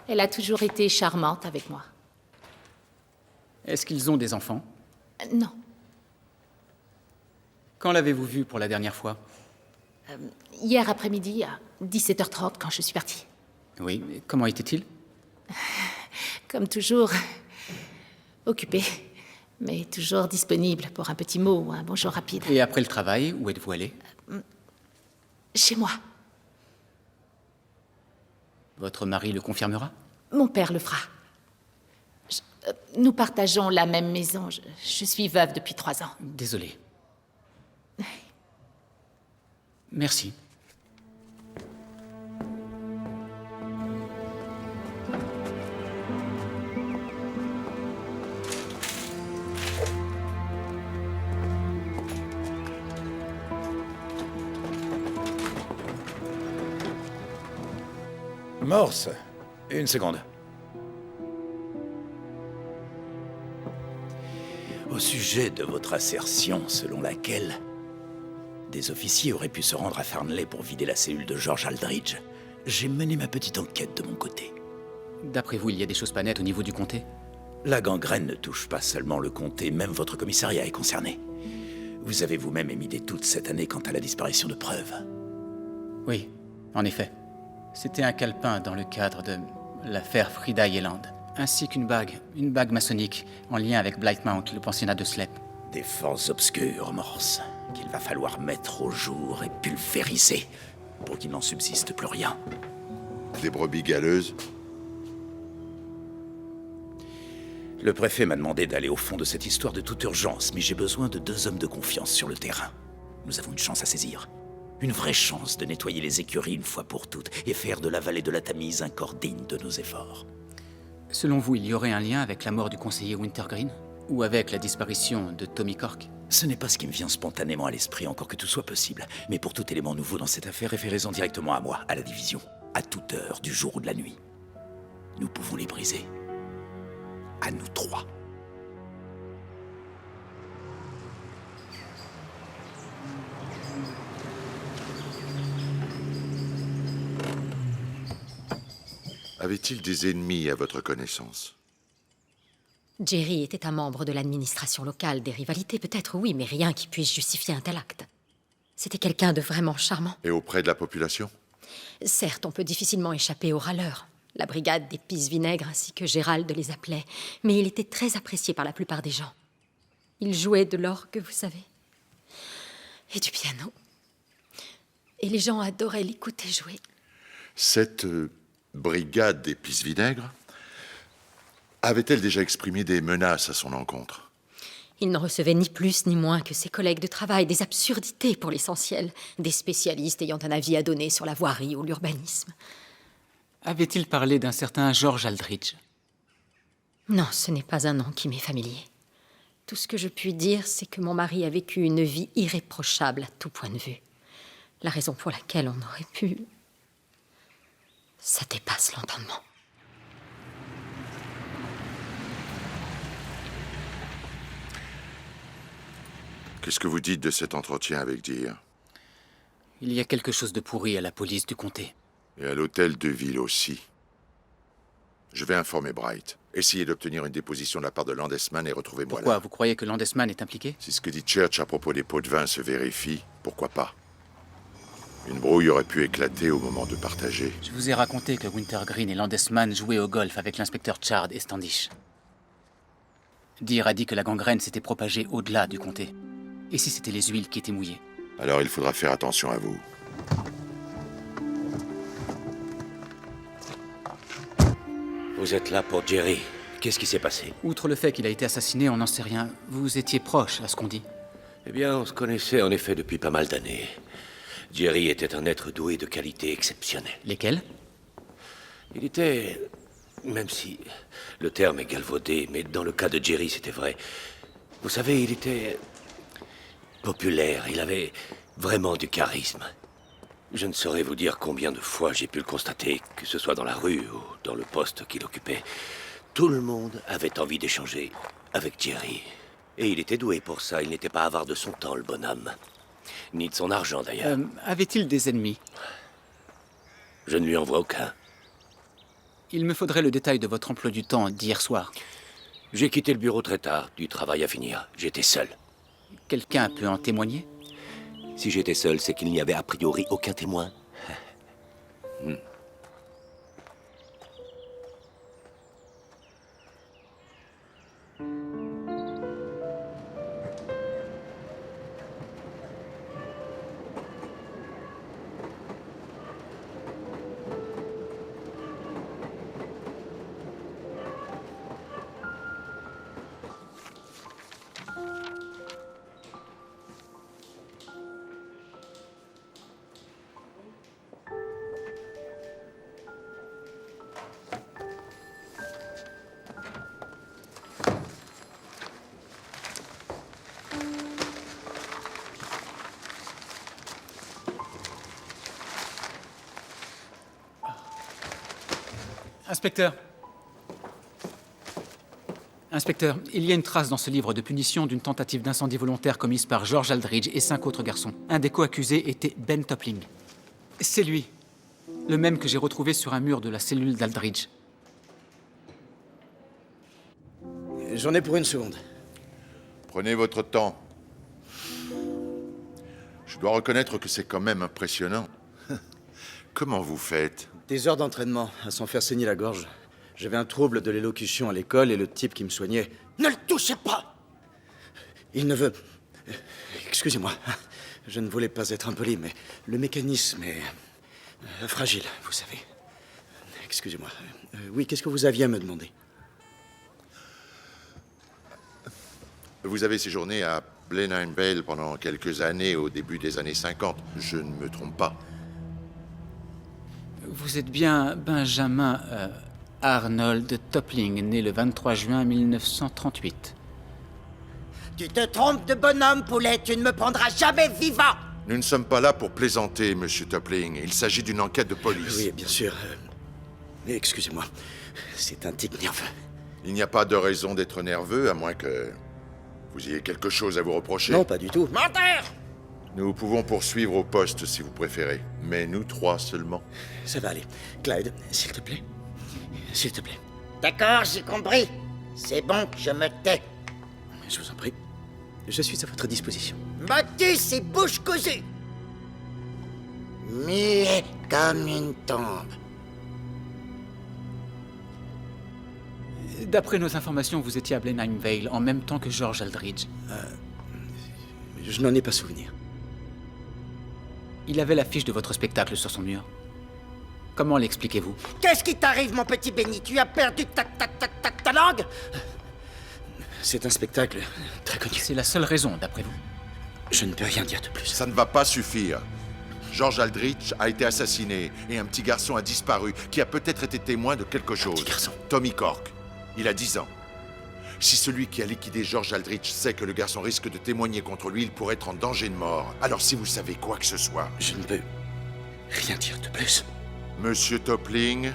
Elle a toujours été charmante avec moi. Est-ce qu'ils ont des enfants? Non. Quand l'avez-vous vu pour la dernière fois? Hier après-midi, à 17h30, quand je suis partie. Oui, mais comment était-il? Comme toujours, occupé, mais toujours disponible pour un petit mot ou un bonjour rapide. Et après le travail, où êtes-vous allé? Chez moi. Votre mari le confirmera? Mon père le fera. Nous partageons la même maison. Je suis veuve depuis 3 ans. Désolé. Merci. Morse, Une seconde. Au sujet de votre assertion selon laquelle des officiers auraient pu se rendre à Farnley pour vider la cellule de George Aldridge, j'ai mené ma petite enquête de mon côté. D'après vous, il y a des choses pas nettes au niveau du comté? La gangrène ne touche pas seulement le comté, même votre commissariat est concerné. Vous avez vous-même émis des doutes cette année quant à la disparition de preuves. Oui, en effet. C'était un calepin dans le cadre de l'affaire Frida Yeland, ainsi qu'une bague maçonnique en lien avec Blightmount, le pensionnat de Slep. Des forces obscures, Morse, qu'il va falloir mettre au jour et pulvériser pour qu'il n'en subsiste plus rien. Des brebis galeuses? Le préfet m'a demandé d'aller au fond de cette histoire de toute urgence, mais j'ai besoin de 2 hommes de confiance sur le terrain. Nous avons une chance à saisir. Une vraie chance de nettoyer les écuries une fois pour toutes et faire de la vallée de la Tamise un corps digne de nos efforts. Selon vous, il y aurait un lien avec la mort du conseiller Wintergreen? Ou avec la disparition de Tommy Cork? Ce n'est pas ce qui me vient spontanément à l'esprit, encore que tout soit possible. Mais pour tout élément nouveau dans cette affaire, référez-en directement à moi, à la division. À toute heure, du jour ou de la nuit. Nous pouvons les briser. À nous 3. Avait-il des ennemis à votre connaissance? Jerry était un membre de l'administration locale. Des rivalités peut-être, oui, mais rien qui puisse justifier un tel acte. C'était quelqu'un de vraiment charmant. Et auprès de la population? Certes, on peut difficilement échapper aux râleurs. La brigade des pisse-vinaigre ainsi que Gérald les appelait. Mais il était très apprécié par la plupart des gens. Il jouait de l'orgue, vous savez. Et du piano. Et les gens adoraient l'écouter jouer. Cette brigade des pisse-vinaigre avait-elle déjà exprimé des menaces à son encontre? Il n'en recevait ni plus ni moins que ses collègues de travail, des absurdités pour l'essentiel, des spécialistes ayant un avis à donner sur la voirie ou l'urbanisme. Avait-il parlé d'un certain George Aldridge? Non, ce n'est pas un nom qui m'est familier. Tout ce que je puis dire, c'est que mon mari a vécu une vie irréprochable à tout point de vue. La raison pour laquelle on aurait pu... Ça dépasse l'entendement. Qu'est-ce que vous dites de cet entretien avec Deere? Il y a quelque chose de pourri à la police du comté. Et à l'hôtel de ville aussi. Je vais informer Bright. Essayez d'obtenir une déposition de la part de Landesman et retrouvez-moi là. Pourquoi? Vous croyez que Landesman est impliqué? Si ce que dit Church à propos des pots de vin se vérifie, pourquoi pas? Une brouille aurait pu éclater au moment de partager. Je vous ai raconté que Wintergreen et Landesman jouaient au golf avec l'inspecteur Chard et Standish. Deere a dit que la gangrène s'était propagée au-delà du comté. Et si c'était les huiles qui étaient mouillées? Alors il faudra faire attention à vous. Vous êtes là pour Jerry. Qu'est-ce qui s'est passé? Outre le fait qu'il a été assassiné, on n'en sait rien. Vous étiez proche, à ce qu'on dit. Eh bien, on se connaissait en effet depuis pas mal d'années. Jerry était un être doué de qualités exceptionnelles. Lesquelles? Il était... Même si le terme est galvaudé, mais dans le cas de Jerry, c'était vrai. Vous savez, il était... populaire. Il avait vraiment du charisme. Je ne saurais vous dire combien de fois j'ai pu le constater, que ce soit dans la rue ou dans le poste qu'il occupait. Tout le monde avait envie d'échanger avec Jerry. Et il était doué pour ça. Il n'était pas avare de son temps, le bonhomme. Ni de son argent, d'ailleurs. Avait-il des ennemis? Je ne lui en vois aucun. Il me faudrait le détail de votre emploi du temps d'hier soir. J'ai quitté le bureau très tard, du travail à finir. J'étais seul. Quelqu'un peut en témoigner? Si j'étais seul, c'est qu'il n'y avait a priori aucun témoin. Inspecteur. Inspecteur, il y a une trace dans ce livre de punition d'une tentative d'incendie volontaire commise par George Aldridge et 5 autres garçons. Un des co-accusés était Ben Toppling. C'est lui. Le même que j'ai retrouvé sur un mur de la cellule d'Aldridge. J'en ai pour une seconde. Prenez votre temps. Je dois reconnaître que c'est quand même impressionnant. Comment vous faites? Des heures d'entraînement à s'en faire saigner la gorge. J'avais un trouble de l'élocution à l'école et le type qui me soignait... Ne le touchez pas! Il ne veut... Excusez-moi, je ne voulais pas être impoli, mais le mécanisme est... fragile, vous savez. Excusez-moi. Oui, qu'est-ce que vous aviez à me demander? Vous avez séjourné à Blenheim Vale pendant quelques années, au début des années 50. Je ne me trompe pas. Vous êtes bien Benjamin Arnold Toppling, né le 23 juin 1938. Tu te trompes de bonhomme, poulet. Tu ne me prendras jamais vivant. Nous ne sommes pas là pour plaisanter, Monsieur Toppling. Il s'agit d'une enquête de police. Oui, bien sûr. Mais excusez-moi, c'est un tic nerveux. Il n'y a pas de raison d'être nerveux, à moins que vous ayez quelque chose à vous reprocher. Non, pas du tout. Menteur! Nous pouvons poursuivre au poste si vous préférez, mais nous 3 seulement. Ça va aller. Clyde, s'il te plaît. S'il te plaît. D'accord, j'ai compris. C'est bon, je me tais. Je vous en prie. Je suis à votre disposition. Motus et bouche cousue. Muet comme une tombe. D'après nos informations, vous étiez à Blenheim Vale en même temps que George Aldridge. Je n'en ai pas souvenir. Il avait l'affiche de votre spectacle sur son mur. Comment l'expliquez-vous? Qu'est-ce qui t'arrive, mon petit Benny? Tu as perdu ta langue? C'est un spectacle très connu. C'est la seule raison, d'après vous? Je ne peux rien dire de plus. Ça ne va pas suffire. George Aldridge a été assassiné et un petit garçon a disparu qui a peut-être été témoin de quelque chose. Petit garçon. Tommy Cork. Il a 10 ans. Si celui qui a liquidé George Aldridge sait que le garçon risque de témoigner contre lui, il pourrait être en danger de mort. Alors si vous savez quoi que ce soit... Je ne peux rien dire de plus. Monsieur Toppling...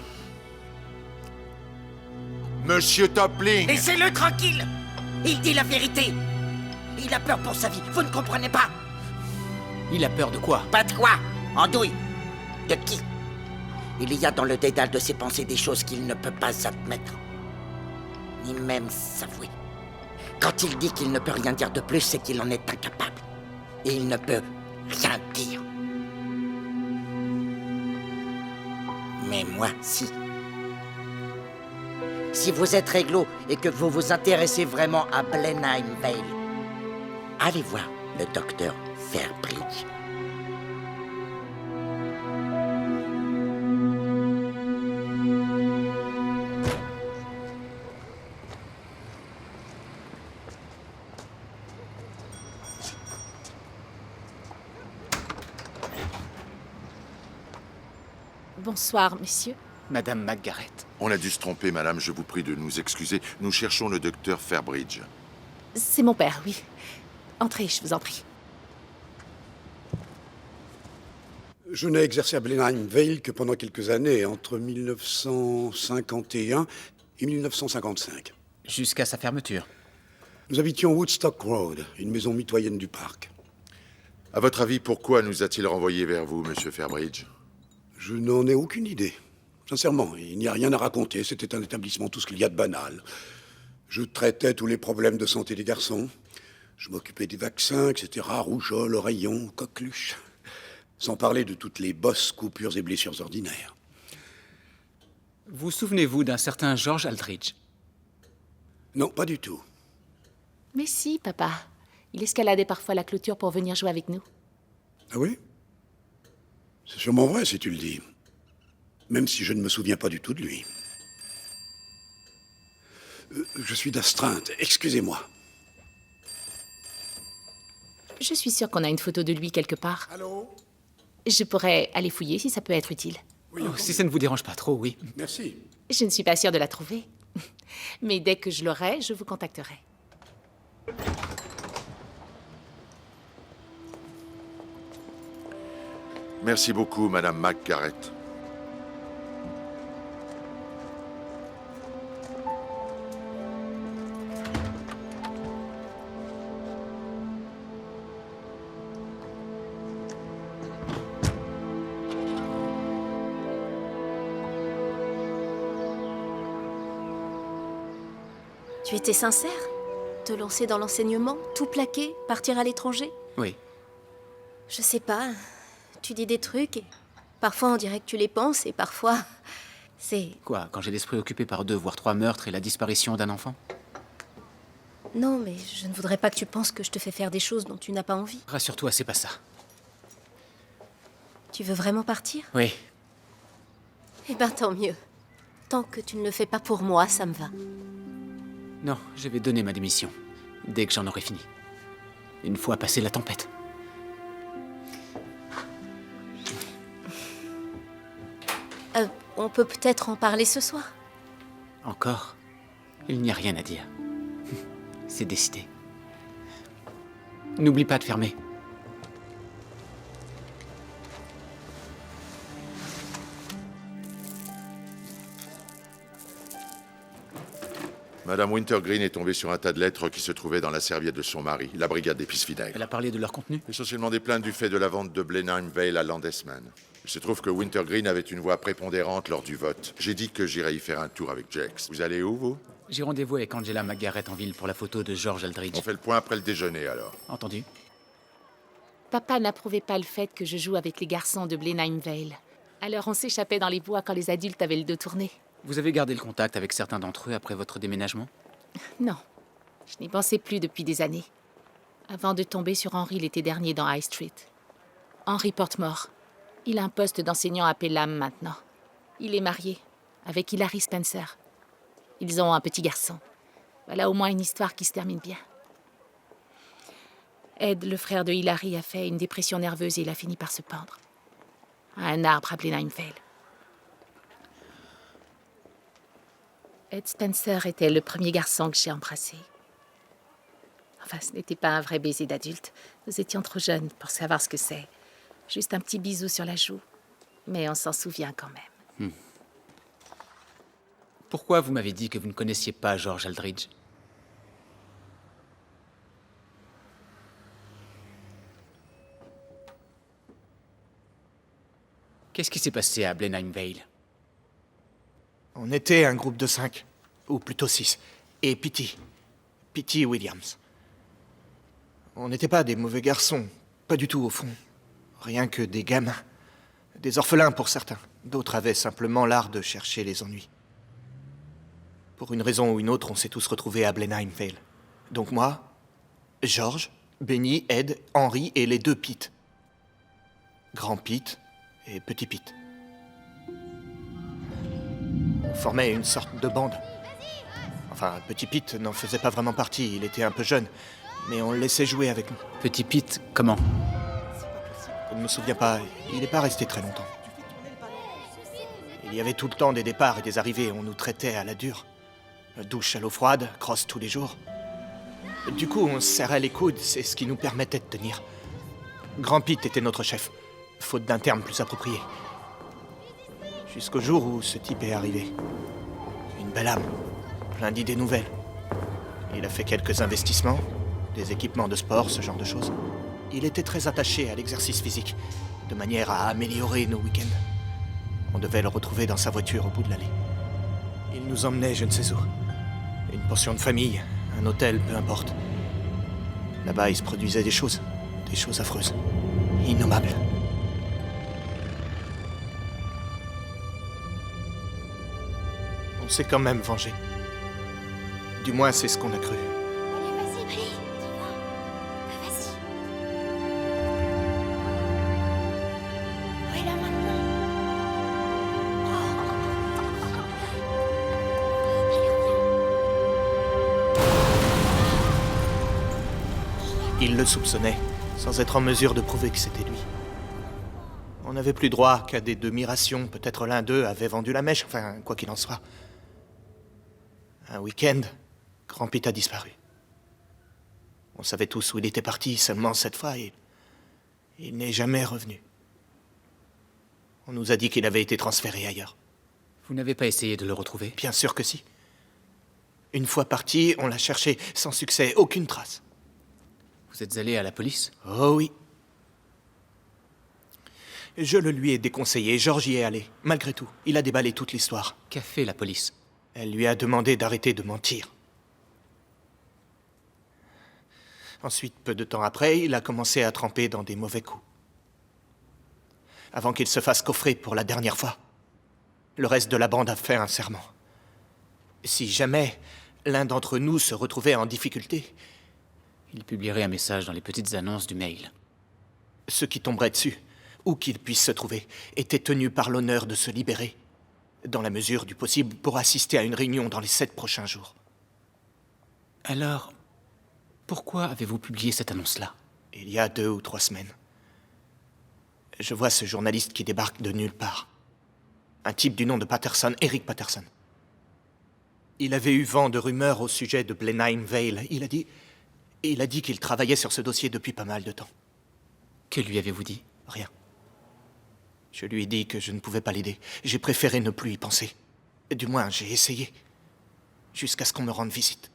Monsieur Toppling! Laissez-le tranquille! Il dit la vérité! Il a peur pour sa vie, vous ne comprenez pas? Il a peur de quoi? Pas de quoi? Andouille! De qui? Il y a dans le dédale de ses pensées des choses qu'il ne peut pas admettre. Ni même s'avouer. Quand il dit qu'il ne peut rien dire de plus, c'est qu'il en est incapable. Et il ne peut rien dire. Mais moi, si. Si vous êtes réglo et que vous vous intéressez vraiment à Blenheim Vale, allez voir le docteur Fairbridge. Bonsoir, messieurs. Madame Margaret. On a dû se tromper, madame. Je vous prie de nous excuser. Nous cherchons le docteur Fairbridge. C'est mon père, oui. Entrez, je vous en prie. Je n'ai exercé à Blenheim Vale que pendant quelques années, entre 1951 et 1955. Jusqu'à sa fermeture. Nous habitions Woodstock Road, une maison mitoyenne du parc. À votre avis, pourquoi nous a-t-il renvoyés vers vous, monsieur Fairbridge? Je n'en ai aucune idée. Sincèrement, il n'y a rien à raconter. C'était un établissement, tout ce qu'il y a de banal. Je traitais tous les problèmes de santé des garçons. Je m'occupais des vaccins, etc. Rougeole, oreillons, coqueluche. Sans parler de toutes les bosses, coupures et blessures ordinaires. Vous souvenez-vous d'un certain George Aldridge? Non, pas du tout. Mais si, papa. Il escaladait parfois la clôture pour venir jouer avec nous. Ah oui? C'est sûrement vrai si tu le dis. Même si je ne me souviens pas du tout de lui. Je suis d'astreinte, excusez-moi. Je suis sûre qu'on a une photo de lui quelque part. Allô? Je pourrais aller fouiller si ça peut être utile. Oui, si ça ne vous dérange pas trop, oui. Merci. Je ne suis pas sûre de la trouver. Mais dès que je l'aurai, je vous contacterai. Merci beaucoup, madame Margaret. Tu étais sincère? Te lancer dans l'enseignement, tout plaquer, partir à l'étranger? Oui. Je sais pas. Tu dis des trucs et parfois on dirait que tu les penses et parfois... C'est... Quoi, quand j'ai l'esprit occupé par 2 voire 3 meurtres et la disparition d'un enfant? Non, mais je ne voudrais pas que tu penses que je te fais faire des choses dont tu n'as pas envie. Rassure-toi, c'est pas ça. Tu veux vraiment partir? Oui. Eh ben tant mieux. Tant que tu ne le fais pas pour moi, ça me va. Non, je vais donner ma démission. Dès que j'en aurai fini. Une fois passée la tempête. On peut peut-être en parler ce soir. Encore? Il n'y a rien à dire. C'est décidé. N'oublie pas de fermer. Madame Wintergreen est tombée sur un tas de lettres qui se trouvaient dans la serviette de son mari, la brigade d'épices vinaigres. Elle a parlé de leur contenu? Essentiellement des plaintes du fait de la vente de Blenheim Vale à Landesman. Il se trouve que Wintergreen avait une voix prépondérante lors du vote. J'ai dit que j'irais y faire un tour avec Jex. Vous allez où, vous? J'ai rendez-vous avec Angela McGarrett en ville pour la photo de George Aldridge. On fait le point après le déjeuner, alors. Entendu. Papa n'approuvait pas le fait que je joue avec les garçons de Blenheim Vale. Alors on s'échappait dans les bois quand les adultes avaient le dos tourné. Vous avez gardé le contact avec certains d'entre eux après votre déménagement? Non, je n'y pensais plus depuis des années. Avant de tomber sur Henry l'été dernier dans High Street. Henry Portmore. Il a un poste d'enseignant à Pelham maintenant. Il est marié avec Hilary Spencer. Ils ont un petit garçon. Voilà au moins une histoire qui se termine bien. Ed, le frère de Hilary, a fait une dépression nerveuse et il a fini par se pendre. À un arbre à Blenheim Vale. Ed Spencer était le premier garçon que j'ai embrassé. Enfin, ce n'était pas un vrai baiser d'adulte. Nous étions trop jeunes pour savoir ce que c'est. Juste un petit bisou sur la joue. Mais on s'en souvient quand même. Pourquoi vous m'avez dit que vous ne connaissiez pas George Aldridge? Qu'est-ce qui s'est passé à Blenheim Vale? On était un groupe de 5, ou plutôt 6. Et Petey Williams. On n'était pas des mauvais garçons, pas du tout au fond. Rien que des gamins. Des orphelins pour certains. D'autres avaient simplement l'art de chercher les ennuis. Pour une raison ou une autre, on s'est tous retrouvés à Blenheim Vale. Donc moi, George, Benny, Ed, Henry et les 2 Pete. Grand Pete et Petit Pete. On formait une sorte de bande. Enfin, Petit Pete n'en faisait pas vraiment partie, il était un peu jeune, mais on le laissait jouer avec nous. Petit Pete, comment? Je ne me souviens pas, il n'est pas resté très longtemps. Il y avait tout le temps des départs et des arrivées, on nous traitait à la dure. Douche à l'eau froide, crosse tous les jours. Du coup, on se serrait les coudes, c'est ce qui nous permettait de tenir. Grand Pete était notre chef, faute d'un terme plus approprié. Jusqu'au jour où ce type est arrivé. Une belle âme, plein d'idées nouvelles. Il a fait quelques investissements, des équipements de sport, ce genre de choses. Il était très attaché à l'exercice physique, de manière à améliorer nos week-ends. On devait le retrouver dans sa voiture au bout de l'allée. Il nous emmenait je ne sais où. Une pension de famille, un hôtel, peu importe. Là-bas, il se produisait des choses affreuses, innommables. On s'est quand même vengé. Du moins, c'est ce qu'on a cru. Il le soupçonnait, sans être en mesure de prouver que c'était lui. On n'avait plus droit qu'à des demi-rations, peut-être l'un d'eux avait vendu la mèche, enfin, quoi qu'il en soit. Un week-end, Grand Pete a disparu. On savait tous où il était parti, seulement cette fois, il n'est jamais revenu. On nous a dit qu'il avait été transféré ailleurs. Vous n'avez pas essayé de le retrouver? Bien sûr que si. Une fois parti, on l'a cherché, sans succès, aucune trace. Vous êtes allé à la police? Oh oui. Je le lui ai déconseillé, George y est allé. Malgré tout, il a déballé toute l'histoire. Qu'a fait la police? Elle lui a demandé d'arrêter de mentir. Ensuite, peu de temps après, il a commencé à tremper dans des mauvais coups. Avant qu'il se fasse coffrer pour la dernière fois, le reste de la bande a fait un serment. Si jamais l'un d'entre nous se retrouvait en difficulté, il publierait un message dans les petites annonces du mail. Ceux qui tomberaient dessus, où qu'ils puissent se trouver, étaient tenus par l'honneur de se libérer, dans la mesure du possible, pour assister à une réunion dans les 7 prochains jours. Alors, pourquoi avez-vous publié cette annonce-là? Il y a 2 ou 3 semaines. Je vois ce journaliste qui débarque de nulle part. Un type du nom de Patterson, Eric Patterson. Il avait eu vent de rumeurs au sujet de Blenheim Vale. Il a dit qu'il travaillait sur ce dossier depuis pas mal de temps. Que lui avez-vous dit? Rien. Je lui ai dit que je ne pouvais pas l'aider. J'ai préféré ne plus y penser. Du moins, j'ai essayé. Jusqu'à ce qu'on me rende visite.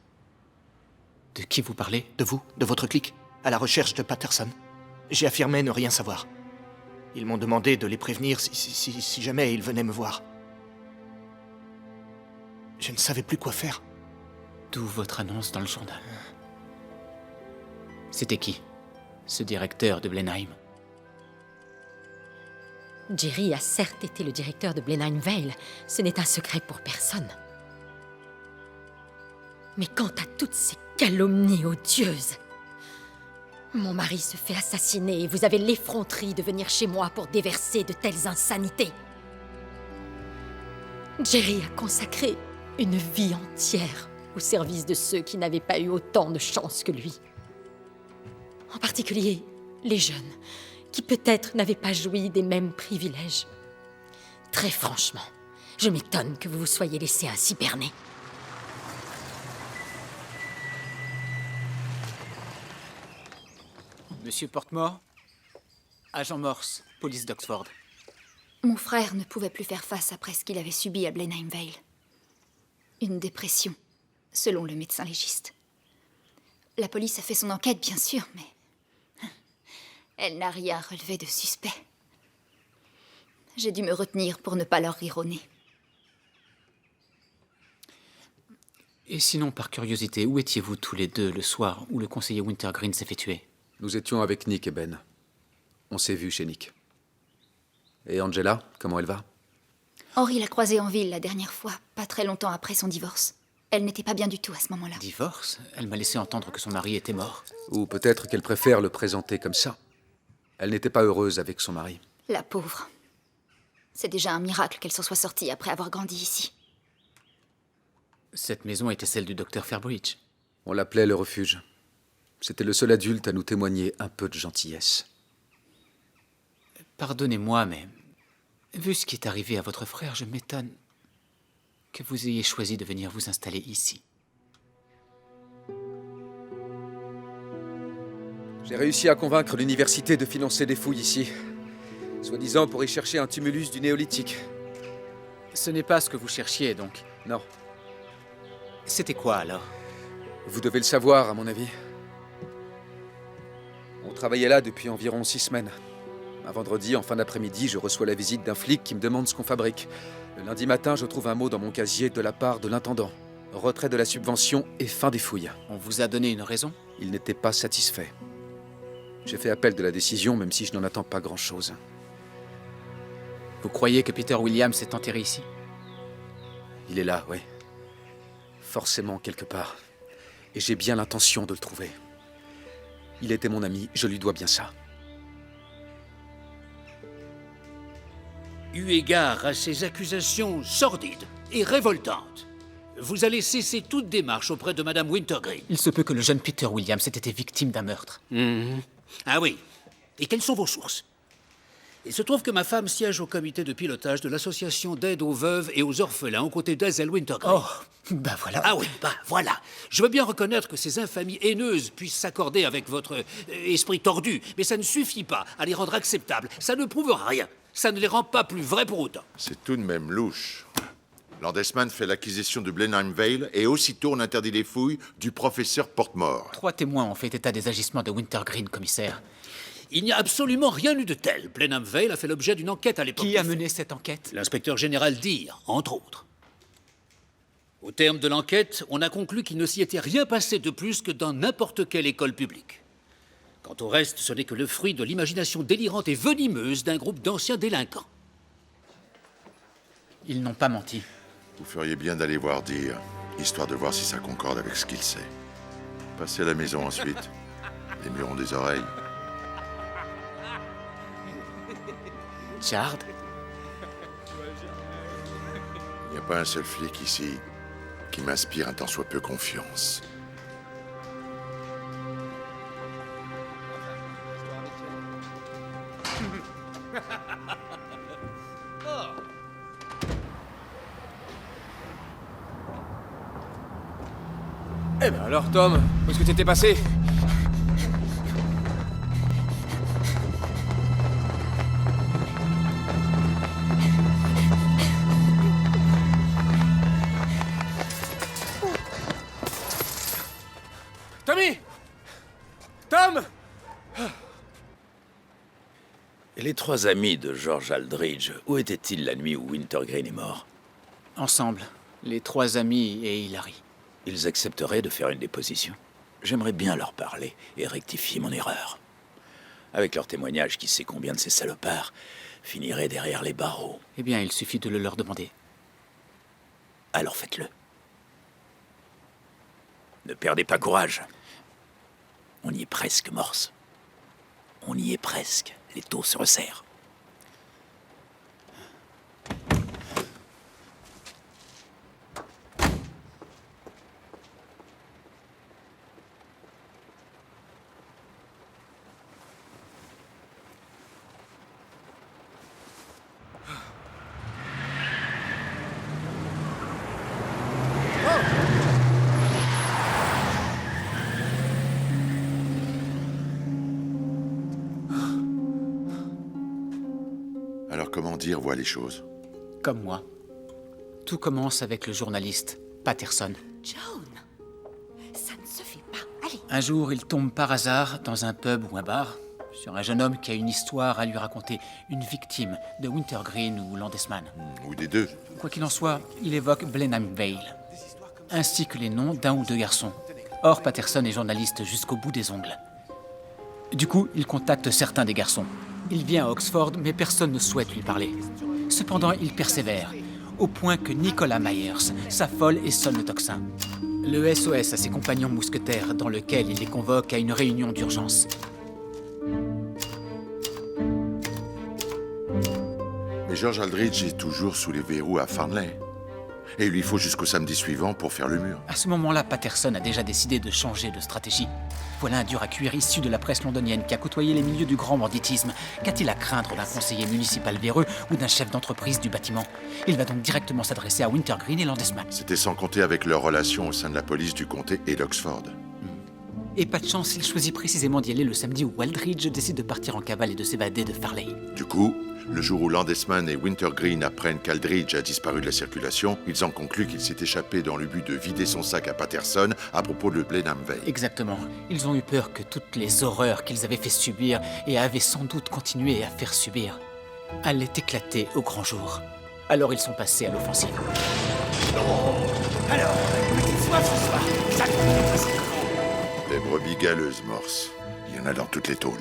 De qui vous parlez? De vous, de votre clique, à la recherche de Patterson. J'ai affirmé ne rien savoir. Ils m'ont demandé de les prévenir si jamais ils venaient me voir. Je ne savais plus quoi faire. D'où votre annonce dans le journal. C'était qui? Ce directeur de Blenheim? Jerry a certes été le directeur de Blenheim Vale. Ce n'est un secret pour personne. Mais quant à toutes ces calomnies odieuses... Mon mari se fait assassiner et vous avez l'effronterie de venir chez moi pour déverser de telles insanités. Jerry a consacré une vie entière au service de ceux qui n'avaient pas eu autant de chance que lui. En particulier, les jeunes, qui peut-être n'avaient pas joui des mêmes privilèges. Très franchement, je m'étonne que vous vous soyez laissé ainsi berner. Monsieur Portmore? Agent Morse, police d'Oxford. Mon frère ne pouvait plus faire face après ce qu'il avait subi à Blenheim Vale. Une dépression, selon le médecin légiste. La police a fait son enquête, bien sûr, mais... elle n'a rien relevé de suspect. J'ai dû me retenir pour ne pas leur rire au nez. Et sinon, par curiosité, où étiez-vous tous les deux le soir où le conseiller Wintergreen s'est fait tuer? Nous étions avec Nick et Ben. On s'est vus chez Nick. Et Angela, comment elle va? Henri l'a croisée en ville la dernière fois, pas très longtemps après son divorce. Elle n'était pas bien du tout à ce moment-là. Divorce? Elle m'a laissé entendre que son mari était mort. Ou peut-être qu'elle préfère le présenter comme ça. Elle n'était pas heureuse avec son mari. La pauvre. C'est déjà un miracle qu'elle s'en soit sortie après avoir grandi ici. Cette maison était celle du docteur Fairbridge. On l'appelait le refuge. C'était le seul adulte à nous témoigner un peu de gentillesse. Pardonnez-moi, mais... vu ce qui est arrivé à votre frère, je m'étonne que vous ayez choisi de venir vous installer ici. J'ai réussi à convaincre l'université de financer des fouilles ici. Soi-disant pour y chercher un tumulus du néolithique. Ce n'est pas ce que vous cherchiez, donc? Non. C'était quoi, alors? Vous devez le savoir, à mon avis. On travaillait là depuis environ 6 semaines. Un vendredi, en fin d'après-midi, je reçois la visite d'un flic qui me demande ce qu'on fabrique. Le lundi matin, je trouve un mot dans mon casier de la part de l'intendant. Retrait de la subvention et fin des fouilles. On vous a donné une raison? Il n'était pas satisfait. J'ai fait appel de la décision, même si je n'en attends pas grand-chose. Vous croyez que Peter Williams est enterré ici? Il est là, oui. Forcément, quelque part. Et j'ai bien l'intention de le trouver. Il était mon ami, je lui dois bien ça. Eu égard à ces accusations sordides et révoltantes, vous allez cesser toute démarche auprès de Madame Wintergreen. Il se peut que le jeune Peter Williams ait été victime d'un meurtre. Ah oui. Et quelles sont vos sources? Il se trouve que ma femme siège au comité de pilotage de l'association d'aide aux veuves et aux orphelins aux côtés d'Hazel Wintergreen. Oh, bah voilà. Ah oui, bah voilà. Je veux bien reconnaître que ces infamies haineuses puissent s'accorder avec votre esprit tordu, mais ça ne suffit pas à les rendre acceptables. Ça ne prouve rien. Ça ne les rend pas plus vrais pour autant. C'est tout de même louche. Lord Esmond fait l'acquisition de Blenheim Vale et aussitôt on interdit les fouilles du professeur Portmore. 3 témoins ont fait état des agissements de Wintergreen, commissaire. Il n'y a absolument rien eu de tel. Blenheim Vale a fait l'objet d'une enquête à l'époque. Qui a mené cette enquête? L'inspecteur général Deere, entre autres. Au terme de l'enquête, on a conclu qu'il ne s'y était rien passé de plus que dans n'importe quelle école publique. Quant au reste, ce n'est que le fruit de l'imagination délirante et venimeuse d'un groupe d'anciens délinquants. Ils n'ont pas menti. Vous feriez bien d'aller voir dire, histoire de voir si ça concorde avec ce qu'il sait. Passez à la maison ensuite. Les murs ont des oreilles. Chard? Il n'y a pas un seul flic ici qui m'inspire un tant soit peu confiance. Eh ben alors, Tom, où est-ce que t'étais passé? Tommy! Tom! Et les trois amis de George Aldridge, où étaient-ils la nuit où Wintergreen est mort? Ensemble, les trois amis et Hilary. Ils accepteraient de faire une déposition? J'aimerais bien leur parler et rectifier mon erreur. Avec leur témoignage, qui sait combien de ces salopards finiraient derrière les barreaux? Eh bien, il suffit de le leur demander. Alors faites-le. Ne perdez pas courage. On y est presque, Morse. On y est presque. Les taux se resserrent. Alors comment dire voit les choses? Comme moi. Tout commence avec le journaliste, Patterson. Joan, ça ne se fait pas. Allez. Un jour, il tombe par hasard dans un pub ou un bar sur un jeune homme qui a une histoire à lui raconter, une victime de Wintergreen ou Landesman. Ou des deux. Quoi qu'il en soit, il évoque Blenheim Vale, ainsi que les noms d'un ou deux garçons. Or, Patterson est journaliste jusqu'au bout des ongles. Du coup, il contacte certains des garçons. Il vient à Oxford, mais personne ne souhaite lui parler. Cependant, il persévère, au point que Nicolas Myers s'affole et sonne le tocsin. Le SOS à ses compagnons mousquetaires, dans lequel il les convoque à une réunion d'urgence. Mais George Aldridge est toujours sous les verrous à Farnley. Et il lui faut jusqu'au samedi suivant pour faire le mur. À ce moment-là, Patterson a déjà décidé de changer de stratégie. Voilà un dur à cuire issu de la presse londonienne qui a côtoyé les milieux du grand banditisme. Qu'a-t-il à craindre d'un conseiller municipal véreux ou d'un chef d'entreprise du bâtiment? Il va donc directement s'adresser à Wintergreen et Landesman. C'était sans compter avec leurs relations au sein de la police du comté et d'Oxford. Et pas de chance, il choisit précisément d'y aller le samedi où Aldridge décide de partir en cavale et de s'évader de Farley. Du coup, le jour où Landesman et Wintergreen apprennent qu'Aldridge a disparu de la circulation, ils en concluent qu'il s'est échappé dans le but de vider son sac à Patterson à propos de Blenheim Vale. Exactement. Ils ont eu peur que toutes les horreurs qu'ils avaient fait subir et avaient sans doute continué à faire subir allaient éclater au grand jour. Alors ils sont passés à l'offensive. Alors, petite soif ce soir. Les brebis galeuses, Morse. Il y en a dans toutes les tôles.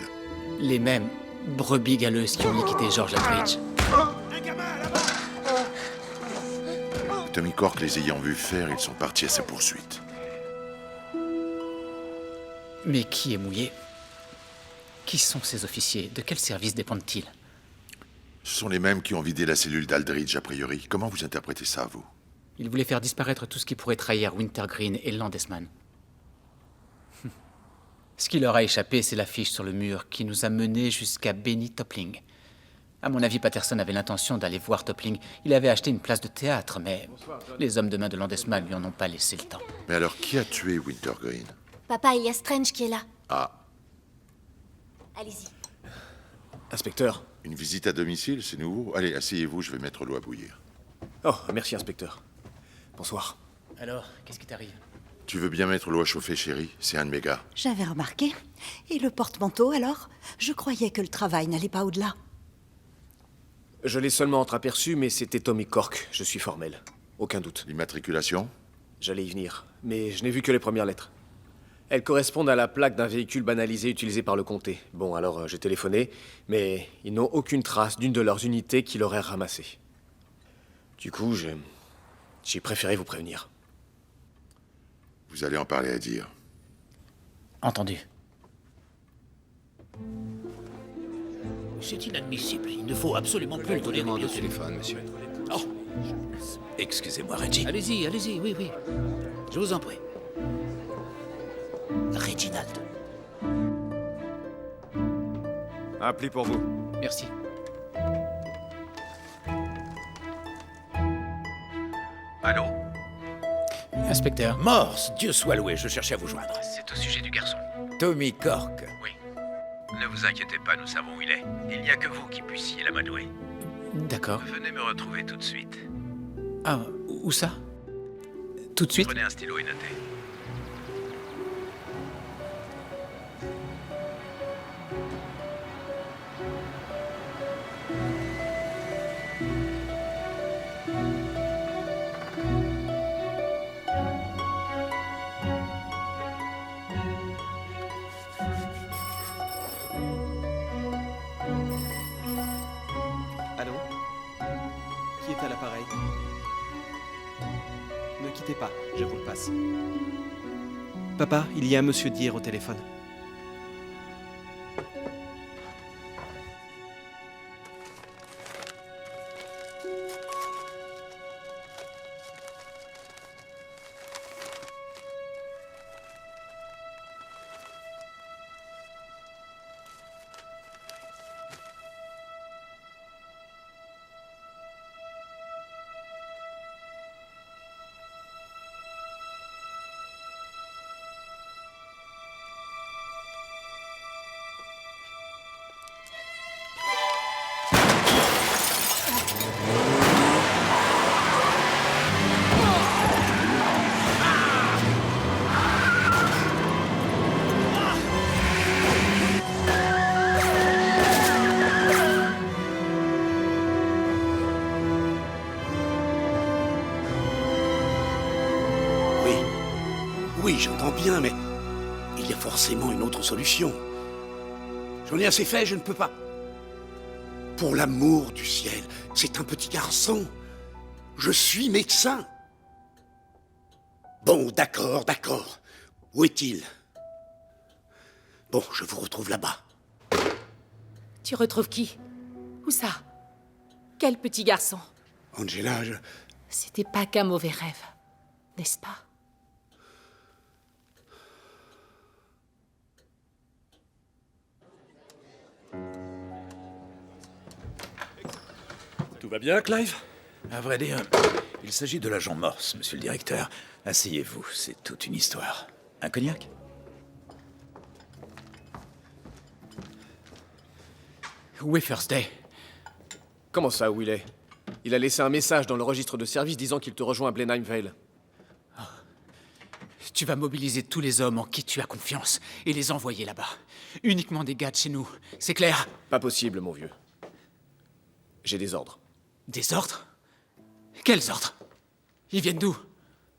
Les mêmes brebis galeuses qui ont liquidé George Aldridge. Tommy Cork les ayant vus faire, ils sont partis à sa poursuite. Mais qui est mouillé? Qui sont ces officiers? De quel service dépendent-ils? Ce sont les mêmes qui ont vidé la cellule d'Aldridge, a priori. Comment vous interprétez ça, vous? Ils voulaient faire disparaître tout ce qui pourrait trahir Wintergreen et Landesman. Ce qui leur a échappé, c'est l'affiche sur le mur qui nous a menés jusqu'à Benny Toppling. À mon avis, Patterson avait l'intention d'aller voir Toppling. Il avait acheté une place de théâtre, mais les hommes de main de Landesman lui en ont pas laissé le temps. Mais alors, qui a tué Wintergreen? Papa, il y a Strange qui est là. Ah, Allez-y. Inspecteur. une visite à domicile, c'est nouveau? Allez, asseyez-vous, je vais mettre l'eau à bouillir. Oh, merci, inspecteur. Bonsoir. Alors, qu'est-ce qui t'arrive? Tu veux bien mettre l'eau à chauffer, chérie? C'est un de mes gars. J'avais remarqué. Et le porte-manteau, alors? Je croyais que le travail n'allait pas au-delà. Je l'ai seulement entreaperçu, mais c'était Tommy Cork. Je suis formel. Aucun doute. L'immatriculation? J'allais y venir, mais je n'ai vu que les premières lettres. Elles correspondent à la plaque d'un véhicule banalisé utilisé par le comté. Bon, alors j'ai téléphoné, mais ils n'ont aucune trace d'une de leurs unités qui l'aurait ramassé. Du coup, j'ai préféré vous prévenir. Vous allez en parler à dire. Entendu. C'est inadmissible. Il ne faut absolument plus le donner au téléphone, monsieur. Oh. Excusez-moi, Reggie. Allez-y, allez-y, oui, oui. Je vous en prie. Reginald. Un pli pour vous. Merci. Allô? Inspecteur. Morse, Dieu soit loué, je cherchais à vous joindre. C'est au sujet du garçon. Tommy Cork. Oui. Ne vous inquiétez pas, nous savons où il est. Il n'y a que vous qui puissiez l'amadouer. D'accord. Venez me retrouver tout de suite. Ah, où ça? Tout de suite? Prenez un stylo et notez. Allô? Qui est à l'appareil? Ne quittez pas, je vous le passe. Papa, il y a un monsieur Dier au téléphone. Oui, j'entends bien, mais il y a forcément une autre solution. J'en ai assez fait, je ne peux pas. Pour l'amour du ciel, c'est un petit garçon. Je suis médecin. Bon, d'accord, d'accord. Où est-il? Bon, je vous retrouve là-bas. Tu retrouves qui? Où ça? Quel petit garçon? Angela, C'était pas qu'un mauvais rêve, n'est-ce pas? Tout va bien, Clive? À vrai dire, il s'agit de l'agent Morse, monsieur le directeur. Asseyez-vous, c'est toute une histoire. Un cognac? Où est First Day? Comment ça, où il est? Il a laissé un message dans le registre de service disant qu'il te rejoint à Blenheim Vale. Tu vas mobiliser tous les hommes en qui tu as confiance et les envoyer là-bas. Uniquement des gars de chez nous, c'est clair? Pas possible, mon vieux. J'ai des ordres. Des ordres? Quels ordres? Ils viennent d'où?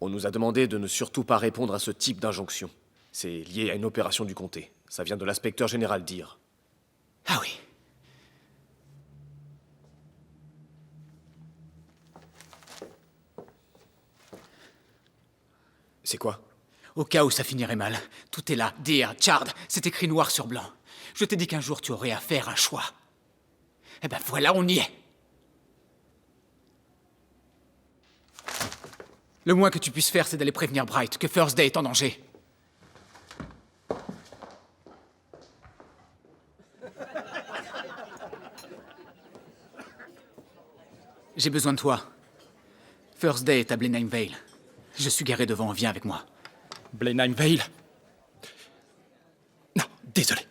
On nous a demandé de ne surtout pas répondre à ce type d'injonction. C'est lié à une opération du comté. Ça vient de l'inspecteur général Deere. Ah oui. C'est quoi? Au cas où ça finirait mal, tout est là. Deere, Chard, c'est écrit noir sur blanc. Je t'ai dit qu'un jour tu aurais à faire un choix. Eh ben voilà, on y est. Le moins que tu puisses faire, c'est d'aller prévenir Bright que First Day est en danger. J'ai besoin de toi. First Day est à Blenheim Vale. Je suis garé devant, viens avec moi. Blenheim Vale? Non, désolé.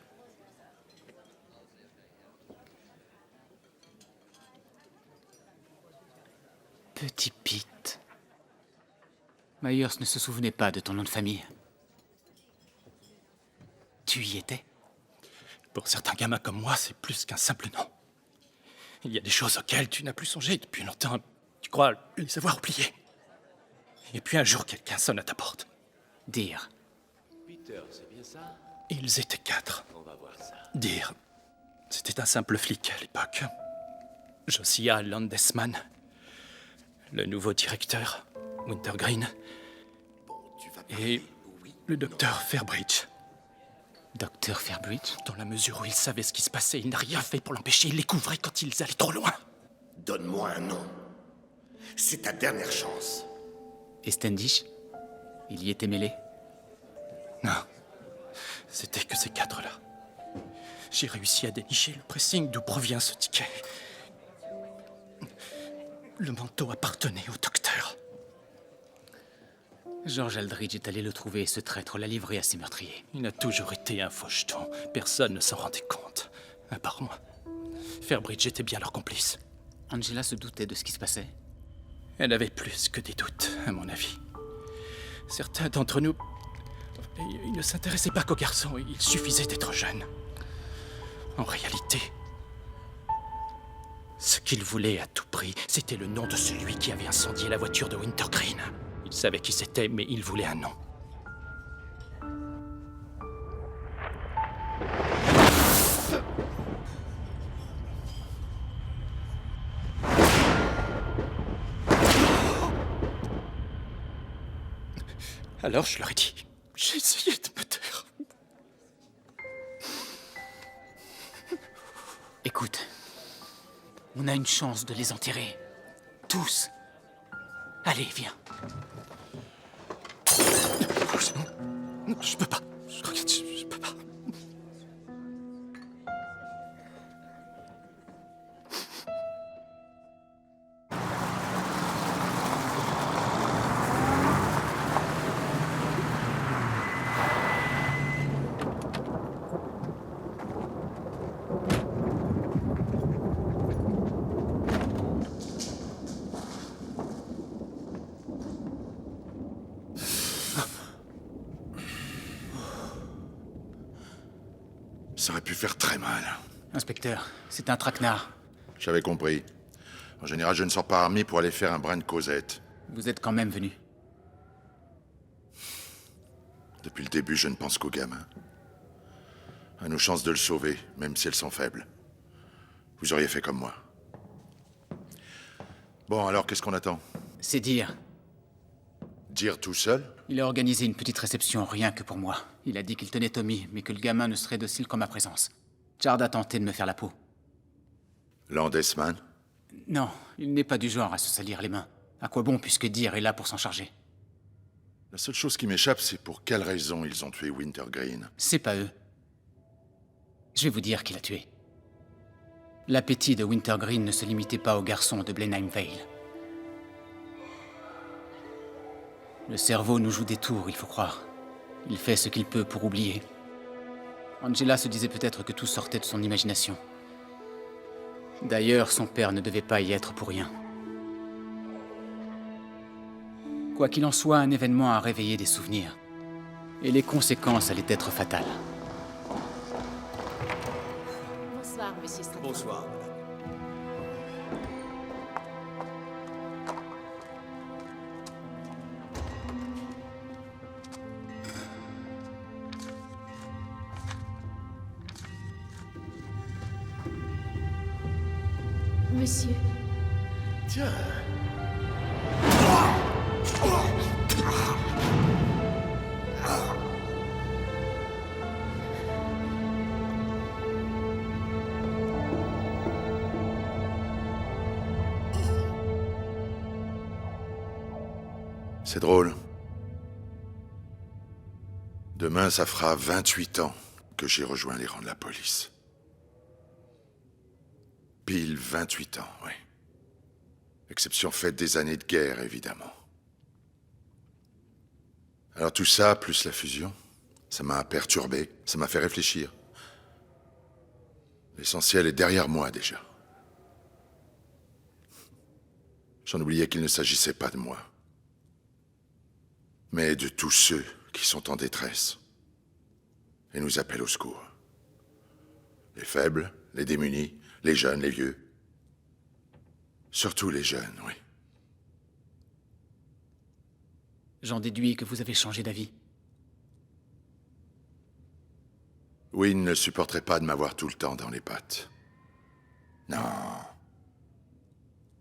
Petit Pete. Myers ne se souvenait pas de ton nom de famille. Tu y étais? Pour certains gamins comme moi, c'est plus qu'un simple nom. Il y a des choses auxquelles tu n'as plus songé depuis longtemps. Tu crois les avoir oubliées. Et puis un jour, quelqu'un sonne à ta porte. Dire. Peter, c'est bien ça? Ils étaient 4. On va voir ça. Dire. C'était un simple flic à l'époque. Josiah Landesman. Le nouveau directeur, Wintergreen. Et le docteur Fairbridge. Docteur Fairbridge? Dans la mesure où il savait ce qui se passait, il n'a rien fait pour l'empêcher. Il les couvrait quand ils allaient trop loin. Donne-moi un nom. C'est ta dernière chance. Et Standish? Il y était mêlé? Non. C'était que ces 4-là. J'ai réussi à dénicher le pressing d'où provient ce ticket. Le manteau appartenait au docteur. George Aldridge est allé le trouver et ce traître l'a livré à ses meurtriers. Il a toujours été un faucheton. Personne ne s'en rendait compte. À part moi. Fairbridge était bien leur complice. Angela se doutait de ce qui se passait? Elle avait plus que des doutes, à mon avis. Certains d'entre nous... Ils ne s'intéressaient pas qu'aux garçons. Il suffisait d'être jeune. En réalité... Ce qu'il voulait à tout prix, c'était le nom de celui qui avait incendié la voiture de Wintergreen. Il savait qui c'était, mais il voulait un nom. Alors je leur ai dit, j'ai essayé de me taire. Écoute, on a une chance de les enterrer. Tous. Allez, viens. Non, je peux pas. Je peux pas. Ça aurait pu faire très mal. Inspecteur, c'est un traquenard. J'avais compris. En général, je ne sors pas armé pour aller faire un brin de causette. Vous êtes quand même venu. Depuis le début, je ne pense qu'aux gamins. À nos chances de le sauver, même si elles sont faibles. Vous auriez fait comme moi. Bon, alors, qu'est-ce qu'on attend? C'est dire. Dire tout seul? Il a organisé une petite réception rien que pour moi. Il a dit qu'il tenait Tommy, mais que le gamin ne serait docile qu'en ma présence. Chard a tenté de me faire la peau. Landesman? Non, il n'est pas du genre à se salir les mains. À quoi bon puisque Dire est là pour s'en charger? La seule chose qui m'échappe, c'est pour quelle raison ils ont tué Wintergreen. C'est pas eux. Je vais vous dire qui l'a tué. L'appétit de Wintergreen ne se limitait pas aux garçons de Blenheim Vale. Le cerveau nous joue des tours, il faut croire. Il fait ce qu'il peut pour oublier. Angela se disait peut-être que tout sortait de son imagination. D'ailleurs, son père ne devait pas y être pour rien. Quoi qu'il en soit, un événement a réveillé des souvenirs. Et les conséquences allaient être fatales. Bonsoir, monsieur Stratton. Bonsoir. Monsieur. Tiens. C'est drôle. Demain, ça fera 28 ans que j'ai rejoint les rangs de la police. Pile 28 ans, oui. Exception faite des années de guerre, évidemment. Alors tout ça, plus la fusion, ça m'a perturbé, ça m'a fait réfléchir. L'essentiel est derrière moi, déjà. J'en oubliais qu'il ne s'agissait pas de moi, mais de tous ceux qui sont en détresse et nous appellent au secours. Les faibles, les démunis, les jeunes, les vieux. Surtout les jeunes, oui. J'en déduis que vous avez changé d'avis. Wynne ne supporterait pas de m'avoir tout le temps dans les pattes. Non.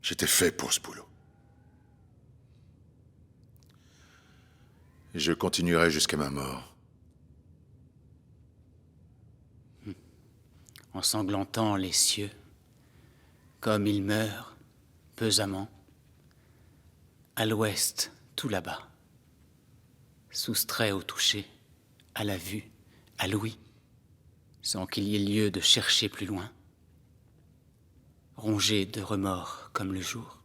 J'étais fait pour ce boulot. Et je continuerai jusqu'à ma mort. Ensanglantant les cieux, comme il meurt, pesamment, à l'ouest, tout là-bas, soustrait au toucher, à la vue, à l'ouïe, sans qu'il y ait lieu de chercher plus loin, rongé de remords comme le jour,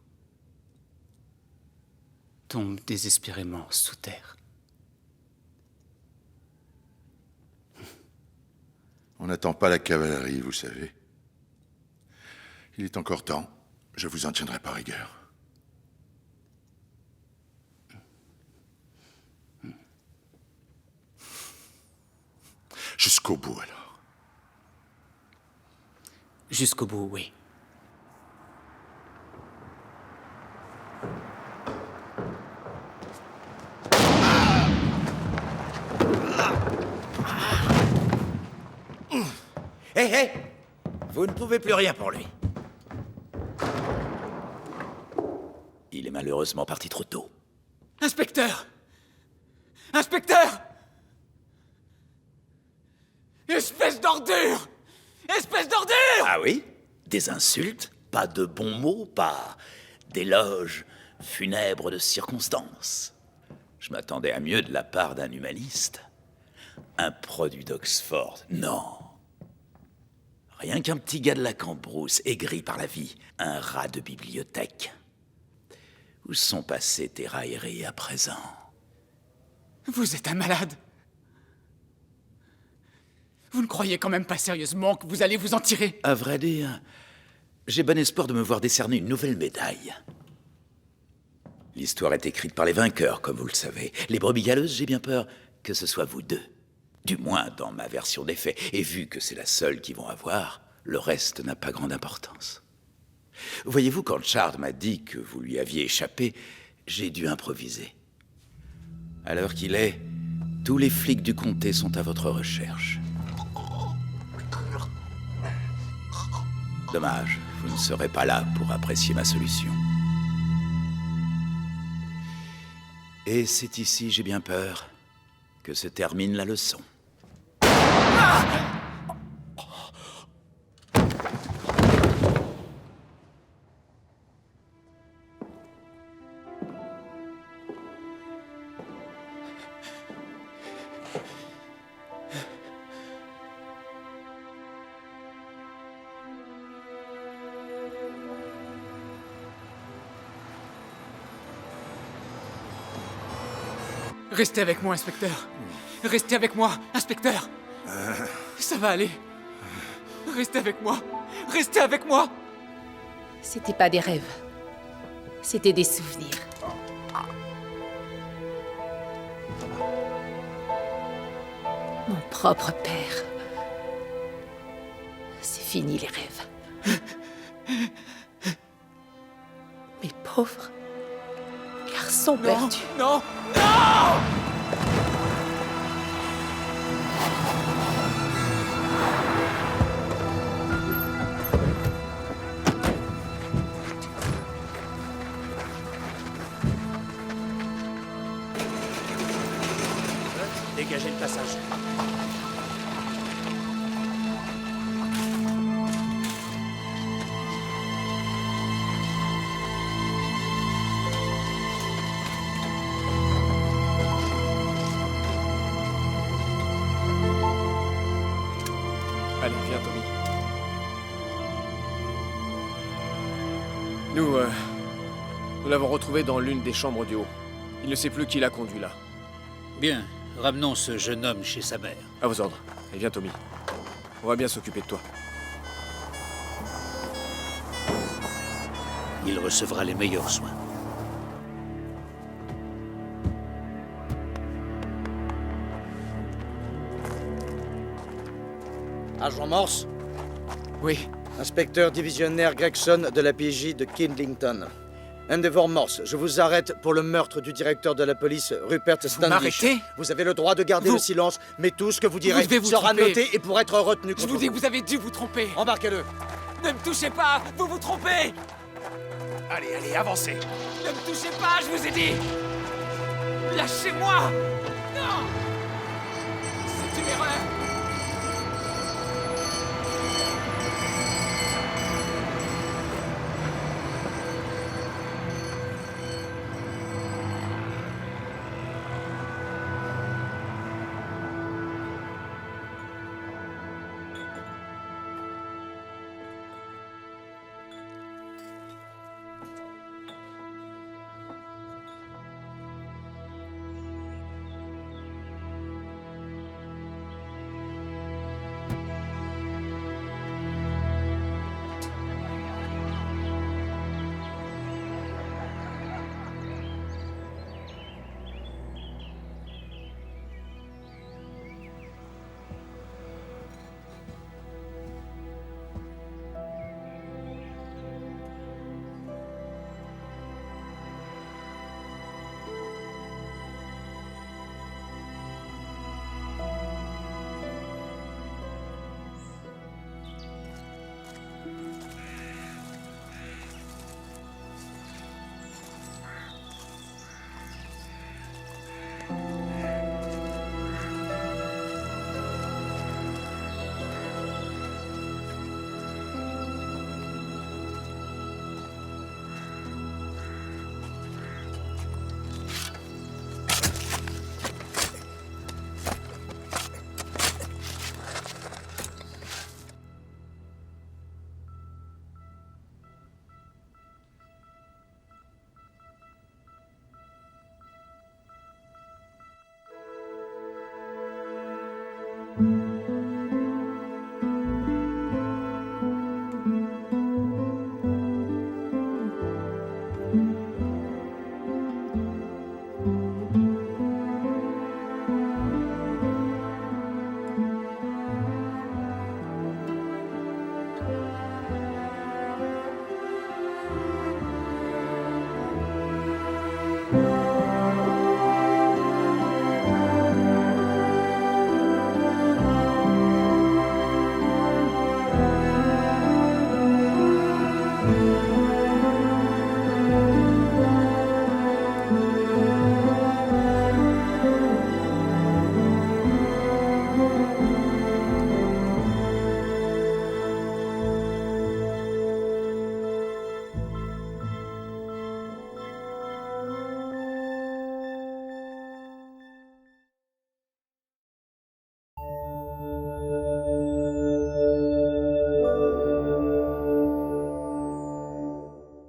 tombe désespérément sous terre. On n'attend pas la cavalerie, vous savez. Il est encore temps. Je vous en tiendrai par rigueur. Jusqu'au bout, alors. Jusqu'au bout, oui. Hé, hé! Vous ne pouvez plus rien pour lui. Il est malheureusement parti trop tôt. Inspecteur! Inspecteur! Espèce d'ordure! Espèce d'ordure! Ah oui? Des insultes? Pas de bons mots? Pas d'éloges funèbres de circonstances? Je m'attendais à mieux de la part d'un humaniste. Un produit d'Oxford? Non. Rien qu'un petit gars de la Cambrousse, aigri par la vie. Un rat de bibliothèque. Où sont passés tes railleries à présent? Vous êtes un malade. Vous ne croyez quand même pas sérieusement que vous allez vous en tirer? À vrai dire, j'ai bon espoir de me voir décerner une nouvelle médaille. L'histoire est écrite par les vainqueurs, comme vous le savez. Les brebis galeuses, j'ai bien peur que ce soit vous deux. Du moins dans ma version des faits. Et vu que c'est la seule qu'ils vont avoir, le reste n'a pas grande importance. Voyez-vous, quand Chard m'a dit que vous lui aviez échappé, j'ai dû improviser. À l'heure qu'il est, tous les flics du comté sont à votre recherche. Dommage, vous ne serez pas là pour apprécier ma solution. Et c'est ici, j'ai bien peur, que se termine la leçon. Restez avec moi, inspecteur. Restez avec moi, inspecteur. Ça va aller. Restez avec moi. Restez avec moi. C'était pas des rêves. C'était des souvenirs. Mon propre père. C'est fini les rêves. Mes pauvres garçons perdus. Non, non! Dégagez le passage. Allez, viens, Tommy. Nous l'avons retrouvé dans l'une des chambres du haut. Il ne sait plus qui l'a conduit là. Bien, ramenons ce jeune homme chez sa mère. À vos ordres. Et viens, Tommy. On va bien s'occuper de toi. Il recevra les meilleurs soins. Agent Morse? Oui. Inspecteur divisionnaire Gregson de la PJ de Kidlington. Endeavour Morse, je vous arrête pour le meurtre du directeur de la police, Rupert Standish. m'arrêtez? Vous avez le droit de garder le silence, mais tout ce que vous direz devez vous sera tromper. noté et pourra être retenu contre Je vous dis que vous avez dû vous tromper. Embarquez-le. Ne me touchez pas, vous vous trompez. Allez, allez, avancez. Ne me touchez pas, je vous ai dit. Lâchez-moi. Non.